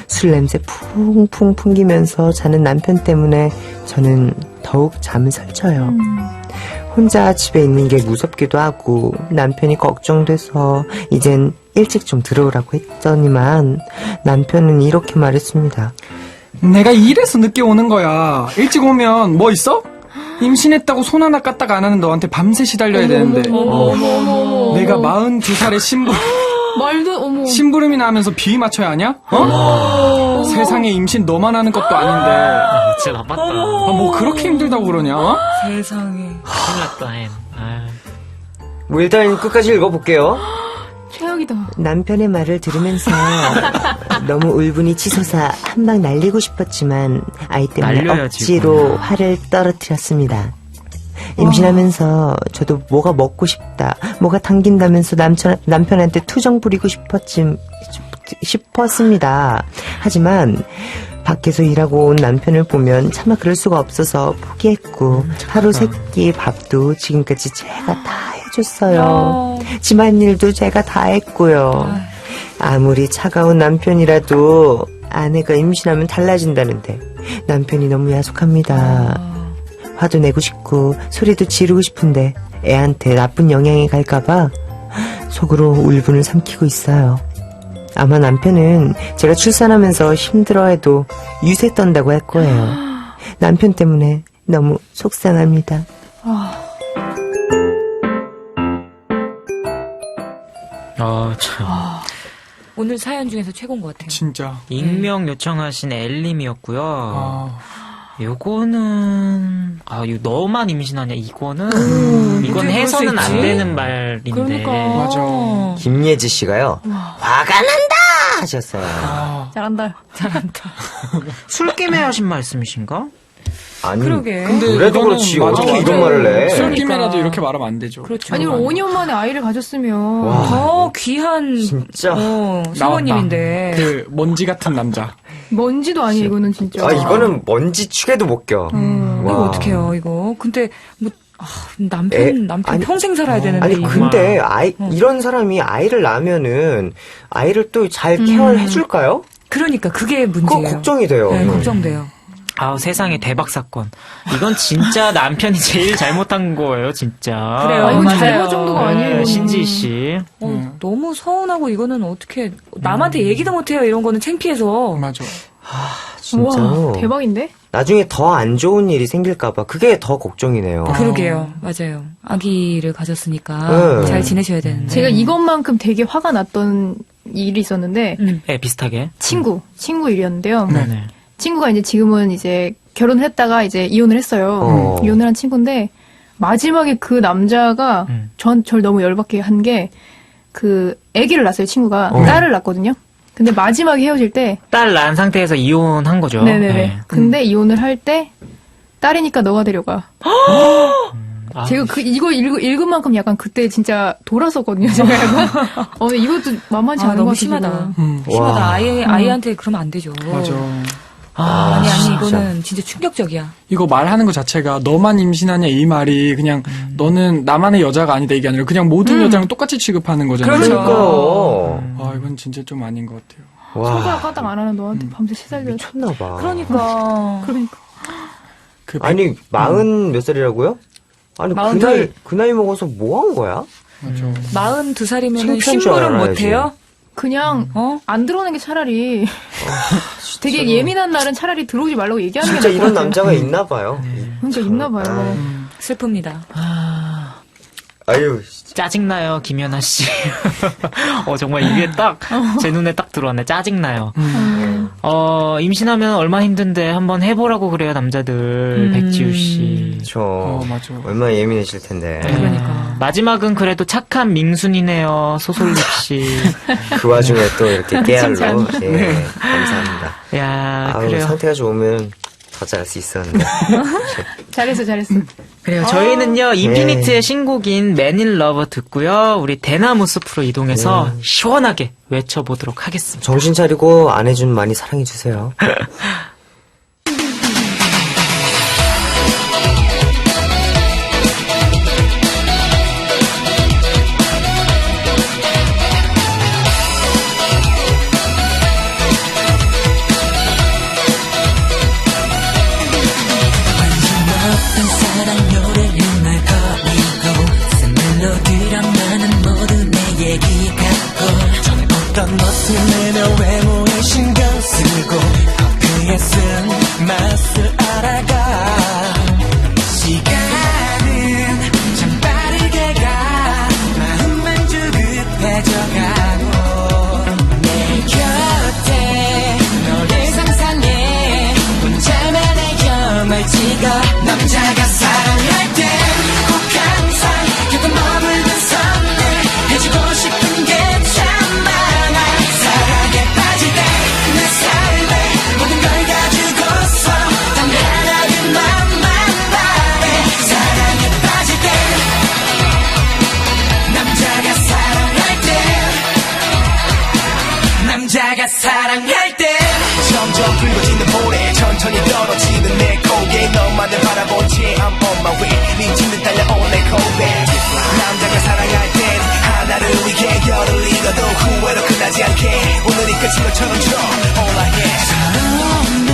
Speaker 8: 술 냄새 풍풍 풍기면서 자는 남편 때문에 저는 더욱 잠을 설쳐요. 혼자 집에 있는 게 무섭기도 하고 남편이 걱정돼서 이젠 일찍 좀 들어오라고 했더니만 남편은 이렇게 말했습니다.
Speaker 4: 내가 이래서 늦게 오는 거야. 일찍 오면 뭐 있어? 임신했다고 손 하나 까딱 안 하는 너한테 밤새 시달려야 되는데. 내가 42살의 심부름이 나면서 비위 맞춰야 하냐? 세상에 임신 너만 하는 것도 아닌데.
Speaker 7: 진짜 나빴다.
Speaker 4: 뭐 그렇게 힘들다고 그러냐?
Speaker 5: 세상에.
Speaker 7: 큰일 났다, 햄.
Speaker 6: 뭐 일단 끝까지 읽어볼게요.
Speaker 3: 최악이다.
Speaker 8: 남편의 말을 들으면서 너무 울분이 치솟아 한 방 날리고 싶었지만 아이 때문에
Speaker 7: 날려야지,
Speaker 8: 억지로
Speaker 7: 그냥.
Speaker 8: 화를 떨어뜨렸습니다. 임신하면서 저도 뭐가 먹고 싶다, 뭐가 당긴다면서 남편한테 투정 부리고 싶었습니다. 하지만 밖에서 일하고 온 남편을 보면 차마 그럴 수가 없어서 포기했고 하루 세끼 밥도 지금까지 제가 다 해줬어요. 집안일도 제가 다 했고요. 아무리 차가운 남편이라도 아내가 임신하면 달라진다는데 남편이 너무 야속합니다. 화도 내고 싶고 소리도 지르고 싶은데 애한테 나쁜 영향이 갈까봐 속으로 울분을 삼키고 있어요. 아마 남편은 제가 출산하면서 힘들어해도 유세 떤다고 할 거예요. 남편 때문에 너무 속상합니다.
Speaker 7: 참.
Speaker 5: 오늘 사연 중에서 최고인 것 같아요.
Speaker 4: 진짜.
Speaker 7: 익명 요청하신 엘림이었고요. 요거는 이거 너만 임신하냐 이거는 해서는 안 되는 말인데.
Speaker 3: 그러니까.
Speaker 4: 맞아.
Speaker 6: 김예지 씨가요. 화가 난다 하셨어요.
Speaker 3: 잘한다.
Speaker 7: 술김에 하신 말씀이신가?
Speaker 6: 아니,
Speaker 5: 그러게.
Speaker 6: 근데 그래도 그렇지.
Speaker 4: 맞아,
Speaker 6: 어떻게
Speaker 4: 맞아.
Speaker 6: 이런 말을 해?
Speaker 4: 술김에라도 이렇게 말하면 안 되죠.
Speaker 5: 그렇죠.
Speaker 3: 아니, 5년 만에 아이를 가졌으면.
Speaker 5: 더 귀한
Speaker 6: 진짜.
Speaker 5: 사모님인데.
Speaker 4: 그 먼지 같은 남자.
Speaker 3: 먼지도 아니에요, 이거는 진짜.
Speaker 6: 이거는 먼지 축에도 못 껴.
Speaker 5: 이거 어떡해요, 이거. 근데, 남편
Speaker 6: 아니,
Speaker 5: 평생 살아야 되는데.
Speaker 6: 아니,
Speaker 5: 이거.
Speaker 6: 근데 이런 사람이 아이를 낳으면은 아이를 또 잘 케어를 해줄까요?
Speaker 5: 그러니까, 그게 문제예요.
Speaker 6: 그거 걱정이 돼요.
Speaker 5: 네, 걱정돼요.
Speaker 7: 세상에 대박 사건. 이건 진짜 남편이 제일 잘못한 거예요, 진짜.
Speaker 5: 그래요.
Speaker 3: 이건
Speaker 5: 맞아요.
Speaker 3: 잘못 정도가 아니에요.
Speaker 7: 신지 씨.
Speaker 5: 너무 서운하고 이거는 어떻게 남한테 얘기도 못해요. 이런 거는 창피해서.
Speaker 4: 맞아.
Speaker 6: 진짜로.
Speaker 3: 와, 대박인데?
Speaker 6: 나중에 더 안 좋은 일이 생길까봐 그게 더 걱정이네요.
Speaker 5: 그러게요. 맞아요. 아기를 가졌으니까 잘 지내셔야 되는데.
Speaker 3: 제가 이것만큼 되게 화가 났던 일이 있었는데
Speaker 7: 네, 비슷하게.
Speaker 3: 친구 일이었는데요.
Speaker 7: 네네.
Speaker 3: 친구가 이제 지금은 이제 결혼을 했다가 이제 이혼을 했어요. 이혼을 한 친구인데 마지막에 그 남자가 절 너무 열받게 한 게 아기를 낳았어요, 친구가. 딸을 낳았거든요. 근데 마지막에 헤어질 때.
Speaker 7: 딸 낳은 상태에서 이혼한 거죠.
Speaker 3: 네네네.
Speaker 7: 네.
Speaker 3: 근데 이혼을 할 때, 딸이니까 너가 데려가. 제가 이거 읽은 만큼 약간 그때 진짜 돌았었거든요, 제가. 근데 이것도 만만치 않은 것
Speaker 5: 너무
Speaker 3: 같아요.
Speaker 5: 심하다. 심하다. 아이한테 그러면 안 되죠.
Speaker 4: 맞아.
Speaker 5: 아니,
Speaker 4: 진짜.
Speaker 5: 이거는 진짜 충격적이야.
Speaker 4: 이거 말하는 것 자체가 너만 임신하냐 이 말이 그냥 너는 나만의 여자가 아니다 이게 아니라 그냥 모든 여자랑 똑같이 취급하는 거잖아요.
Speaker 6: 그러니까요.
Speaker 4: 이건 진짜 좀 아닌 것 같아요.
Speaker 3: 손가락 까딱 안 하는 너한테 밤새 시달려.
Speaker 6: 미쳤나봐.
Speaker 5: 그러니까.
Speaker 6: 아니, 40 몇 살이라고요? 아니, 그 나이 먹어서 뭐 한 거야?
Speaker 4: 맞아.
Speaker 5: 42살이면
Speaker 6: 창피한 줄
Speaker 5: 심부름
Speaker 6: 알아야지.
Speaker 5: 못해요?
Speaker 3: 그냥 안 들어오는 게 차라리 되게 예민한 날은 차라리 들어오지 말라고 얘기하는 게
Speaker 6: 진짜
Speaker 3: 나을 것
Speaker 6: 이런
Speaker 3: 같아요.
Speaker 6: 남자가 있나 봐요.
Speaker 3: 그러니까 있나 봐요.
Speaker 5: 슬픕니다.
Speaker 6: 아유,
Speaker 7: 짜증나요, 김연아 씨. 정말 이게 딱, 제 눈에 딱 들어왔네. 짜증나요. 임신하면 얼마나 힘든데 한번 해보라고 그래요, 남자들. 백지우 씨.
Speaker 6: 맞아. 얼마나 예민해질 텐데.
Speaker 7: 그러니까. 마지막은 그래도 착한 민순이네요, 소솔립 씨.
Speaker 6: 그 와중에 또 이렇게 깨알로.
Speaker 7: 칭찬.
Speaker 6: 예,
Speaker 7: 네.
Speaker 6: 감사합니다.
Speaker 7: 야,
Speaker 6: 아유,
Speaker 7: 그래요.
Speaker 6: 상태가 좋으면 더 잘할 수 있었는데.
Speaker 3: 잘했어.
Speaker 7: 그래요. 저희는요, 인피니트의 신곡인 Man in Love 듣고요. 우리 대나무 숲으로 이동해서 시원하게 외쳐보도록 하겠습니다.
Speaker 6: 정신 차리고 아내준 많이 사랑해주세요.
Speaker 2: 어떤 멋을 내며 외모에 신경 쓰고 그의 쓴 맛을 알아가 시간은 참 빠르게 가 마음만 조급해져가고 내 곁에 너를 상상해 혼자만의 겸을 찍어 남자가 사랑할 때 꼭 항상 곁에 머물던 선을 해주고 싶은 게 참 많아 사랑에 빠질 때 내 삶의 모든 걸 가지고서 단 하나의 맘만 바래 사랑에 빠질 때 남자가 사랑할 때 점점 붉어지는 모래 천천히 떨어지는 내 고개 너만을 바라본 채 I'm on my way 네 뒤는 달려온 내 고백 남자가 사랑할 땐 하나를 위해 열을 잃어도 후회로 끝나지 않게 오늘이 끝인 것처럼 줘 All I have 서러움은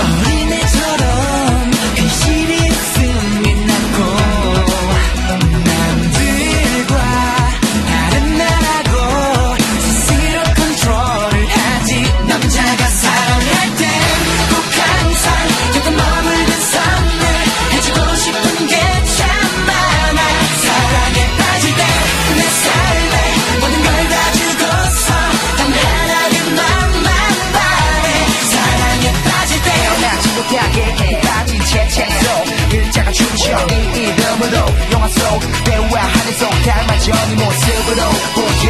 Speaker 2: 어린애처럼 현실이 숨이 남고 남들과 다른 나라고 스스로 컨트롤을 하지 남자가 사랑할 땐 꼭 항상 곁에 머물던 선을 해주고 싶은 게 참 많아 사랑에 빠질 때 내 삶의 모든 걸 다 주고서 단 하나의 맘만 바래 사랑에 빠질 때 태어나지 못하게 빠진 채 책 속 글자가 춤춰 이 이름으로 영화 속 대화하는 속 닮아져 네 모습으로 보여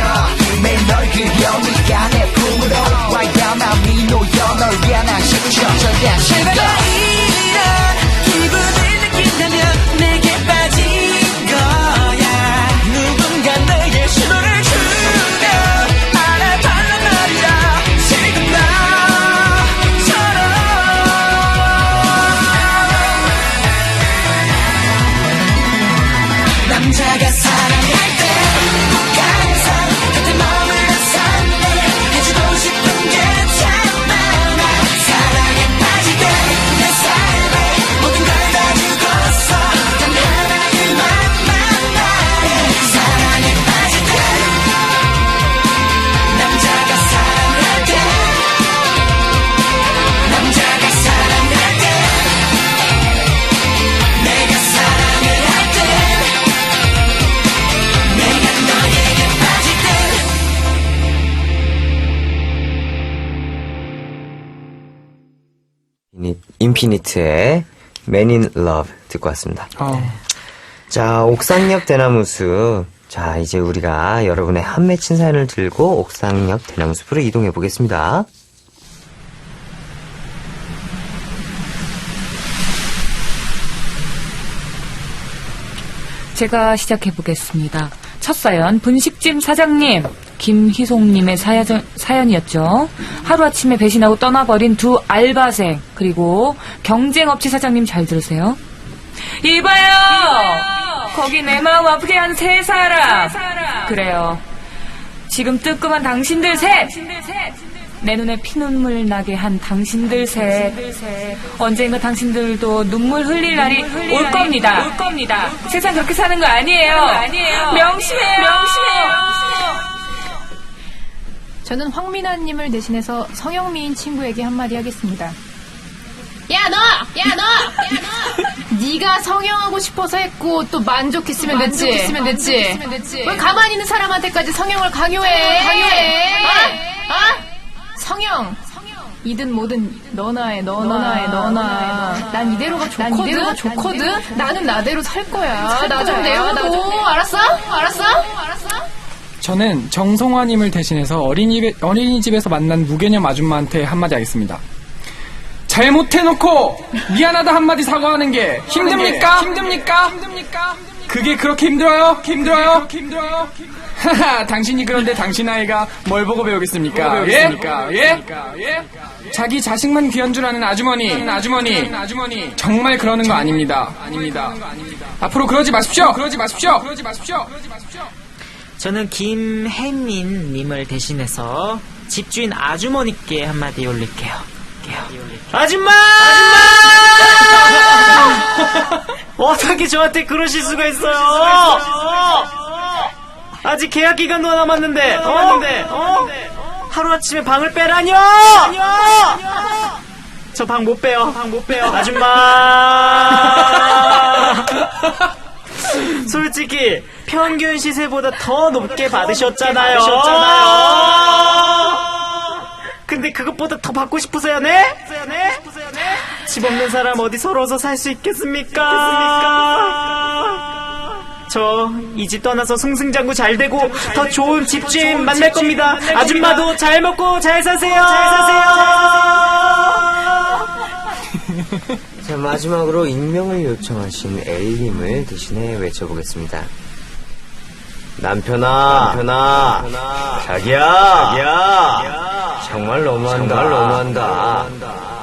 Speaker 2: 매일 널 그려 네가 내 품으로 와야맘이 놓여 널 위한 안식처 절대 안 실패 이런 기분을 느낀다면 내게 빠진 거야 누군가 내게 신호를 주면 알아달란 말이야 지금 나처럼 남자가 사랑할 때 꼭 항상 곁에 머물던 선을 해주고 싶은 게 참 많아 사랑에 빠질 때 내 삶의 모든 걸 다 주고서 단 하나의 맘만 바래 사랑에 빠질 때 남자가 사랑할 때 남자가 사랑할 때 내가 사랑을 할 때 내가 너에게 빠질 때
Speaker 6: 인피니트의 Man in Love 듣고 왔습니다. 자, 옥상옆 대나무숲. 자, 이제 우리가 여러분의 한 맺힌 사연을 들고 옥상역 대나무숲으로 이동해 보겠습니다.
Speaker 5: 제가 시작해보겠습니다. 첫 사연, 분식집 사장님, 김희송님의 사연이었죠. 하루아침에 배신하고 떠나버린 두 알바생, 그리고 경쟁업체 사장님 잘 들으세요. 이봐요! 거기 내 마음 아프게 한 세 사람! 그래요. 지금 뜨끔한 당신들 셋! 내 눈에 피눈물 나게 한 당신들 셋. 언젠가 당신들도 눈물 흘릴 날이 올 겁니다. 세상 그렇게 사는 거 아니에요. 명심해요.
Speaker 3: 저는 황민아님을 대신해서 성영미인 친구에게 한마디 하겠습니다. 야 너! 네가 성형하고 싶어서 했고 또 만족했으면 됐지. 왜 가만히 있는 사람한테까지 성형을 강요해? 성형. 이든 뭐든 너나 해. 난 이대로가 좋거든. 나는 나대로 살 거야. 나 좀 내려도. 알았어?
Speaker 4: 저는 정성화님을 대신해서 어린이집에서 만난 무개념 아줌마한테 한마디 하겠습니다. 잘못해놓고 미안하다 한마디 사과하는 게 힘듭니까? 그게 그렇게 힘들어요? 하하, 당신이 그런데 당신 아이가 뭘 보고 배우겠습니까? 예? 자기 자식만 귀한 줄 아는 아주머니. 정말 그러는 거 아닙니다. 앞으로 그러지 마십시오.
Speaker 7: 저는 김혜민님을 대신해서 집주인 아주머니께 한마디 올릴게요. 아줌마! 어떻게 저한테 그러실 수가 있어요? 아직 계약 기간도 남았는데, 하루아침에 방을 빼라뇨! 저 방 못 빼요. 아줌마! 솔직히 평균 시세보다 더 높게 받으셨잖아요. 근데 그것보다 더 받고 싶으세요, 네? 집 없는 사람 어디 서러워서 살 수 있겠습니까? 저 이 집 떠나서 승승장구 잘 되고 더 좋은 집주인 만날 겁니다. 아줌마도 잘 먹고 잘 사세요.
Speaker 6: 자, 마지막으로 익명을 요청하신 L님을 대신해 외쳐보겠습니다. 남편아. 자기야. 정말 너무한다.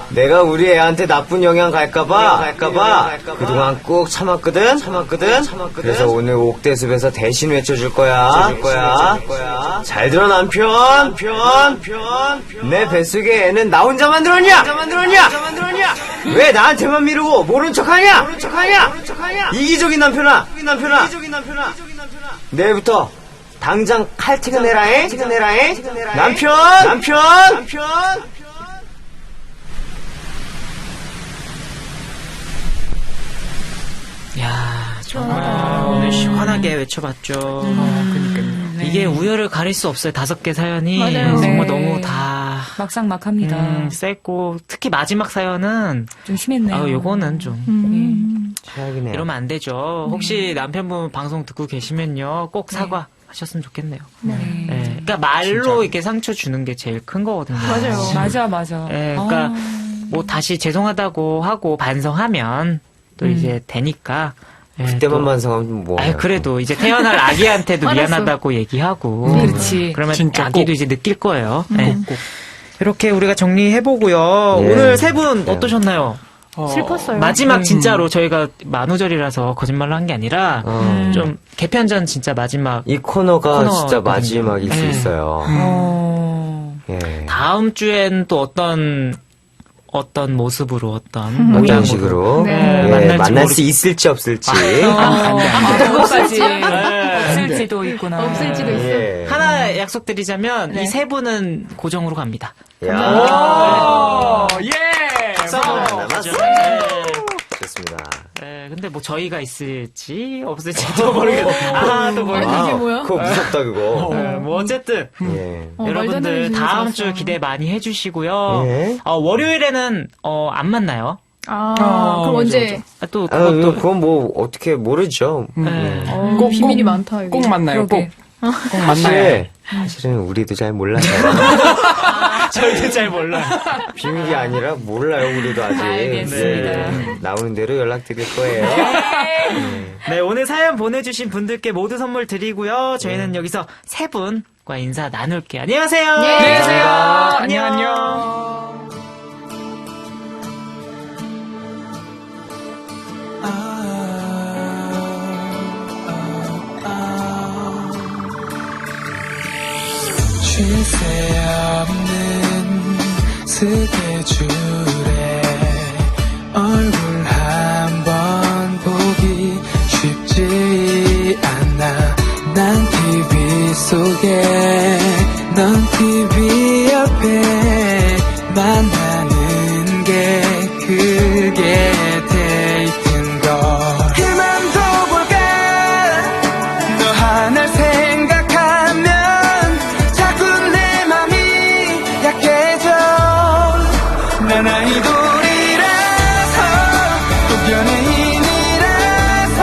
Speaker 6: 내가 우리 애한테 나쁜 영향 갈까봐 그동안 꾹 참았거든. 그래서 오늘 옥대숲에서 대신 외쳐줄 거야. 잘 들어, 남편. 내 뱃속에 애는 나 혼자 만들었냐? 왜 나한테만 미루고 모른 척하냐? 이기적인 남편아. 내일부터 당장 칼퇴근해라잉. 남편.
Speaker 7: 야, 정말 오늘 시원하게 외쳐봤죠. 이게 우열을 가릴 수 없어요. 5개 사연이
Speaker 5: 맞아요.
Speaker 7: 정말
Speaker 5: 네.
Speaker 7: 너무 다
Speaker 5: 막상막합니다.
Speaker 7: 셌고 특히 마지막 사연은
Speaker 5: 좀 심했네요.
Speaker 7: 요거는 좀
Speaker 6: 최악이네요.
Speaker 7: 이러면 안 되죠. 혹시 남편분 방송 듣고 계시면요, 꼭 사과하셨으면 좋겠네요. 그러니까 말로 이렇게 상처 주는 게 제일 큰 거거든요.
Speaker 5: 맞아.
Speaker 7: 그러니까 뭐 다시 죄송하다고 하고 반성하면 또 이제 되니까.
Speaker 6: 그때만 반성하면 뭐.
Speaker 7: 그래도 이제 태어날 아기한테도 미안하다고 얘기하고.
Speaker 5: 그렇지.
Speaker 7: 그러면
Speaker 4: 진짜
Speaker 7: 아기도
Speaker 4: 꼭.
Speaker 7: 이제 느낄 거예요. 꼭. 이렇게 우리가 정리해보고요. 오늘 세 분 어떠셨나요?
Speaker 3: 슬펐어요.
Speaker 7: 마지막 진짜로 저희가 만우절이라서 거짓말로 한 게 아니라 좀 개편전 진짜 마지막
Speaker 6: 이 코너가 진짜
Speaker 7: 코너거든요.
Speaker 6: 마지막일 수 있어요. 예.
Speaker 7: 다음 주엔 또 어떤 모습으로 어떤
Speaker 6: 어떤 식으로 만날 수 있을지 없을지.
Speaker 5: 그것까지 없을지도 있구나.
Speaker 3: 없을지도 있어.
Speaker 6: 예.
Speaker 7: 하나 약속드리자면 이 세 분은 고정으로 갑니다.
Speaker 6: 야.
Speaker 7: 남았어.
Speaker 6: 좋습니다.
Speaker 7: 근데 뭐 저희가 있을지 없을지도 모르겠어요. 또 모르겠어요.
Speaker 3: 이게 뭐야?
Speaker 6: 그거 무섭다, 그거.
Speaker 7: 뭐 어쨌든
Speaker 6: 예.
Speaker 7: 여러분들 다음 주 기대 많이 해주시고요.
Speaker 6: 예.
Speaker 7: 월요일에는 안 만나요.
Speaker 3: 그럼 언제?
Speaker 7: 또
Speaker 6: 그건 뭐 어떻게 모르죠.
Speaker 3: 비밀이 많다.
Speaker 4: 꼭 만나요. 꼭
Speaker 6: 사실은 우리도 잘 몰라요.
Speaker 7: 저희도 잘 몰라요.
Speaker 6: 비밀이 아니라 몰라요. 우리도 아직.
Speaker 7: 알겠습니다.
Speaker 6: 나오는 대로 연락드릴 거예요.
Speaker 7: 네, 오늘 사연 보내주신 분들께 모두 선물 드리고요. 저희는 여기서 세 분과 인사 나눌게요. 안녕하세요.
Speaker 3: 안녕하세요.
Speaker 7: 안녕.
Speaker 2: 쉴 새 없는 스케줄에 얼굴 한번 보기 쉽지 않아. 난 TV 속에 넌 TV 옆에 만나는 게 그게 데이트인걸. 그만둬 볼까 너 하나를 생각하면 자꾸 내 맘이 약해져. 난 아이돌이라서 또 연예인이라서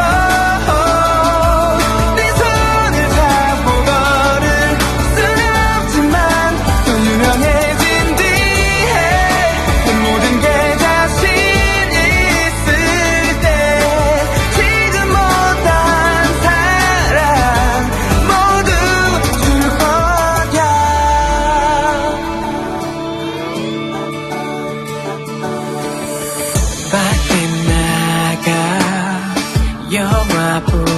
Speaker 2: 네 손을 잡고거를 순 없지만 더 유명해진 뒤에 그 모든 게 자신 있을 때 지금 못한 사랑 모두 줄 거야. 밖에 나가 영화 보고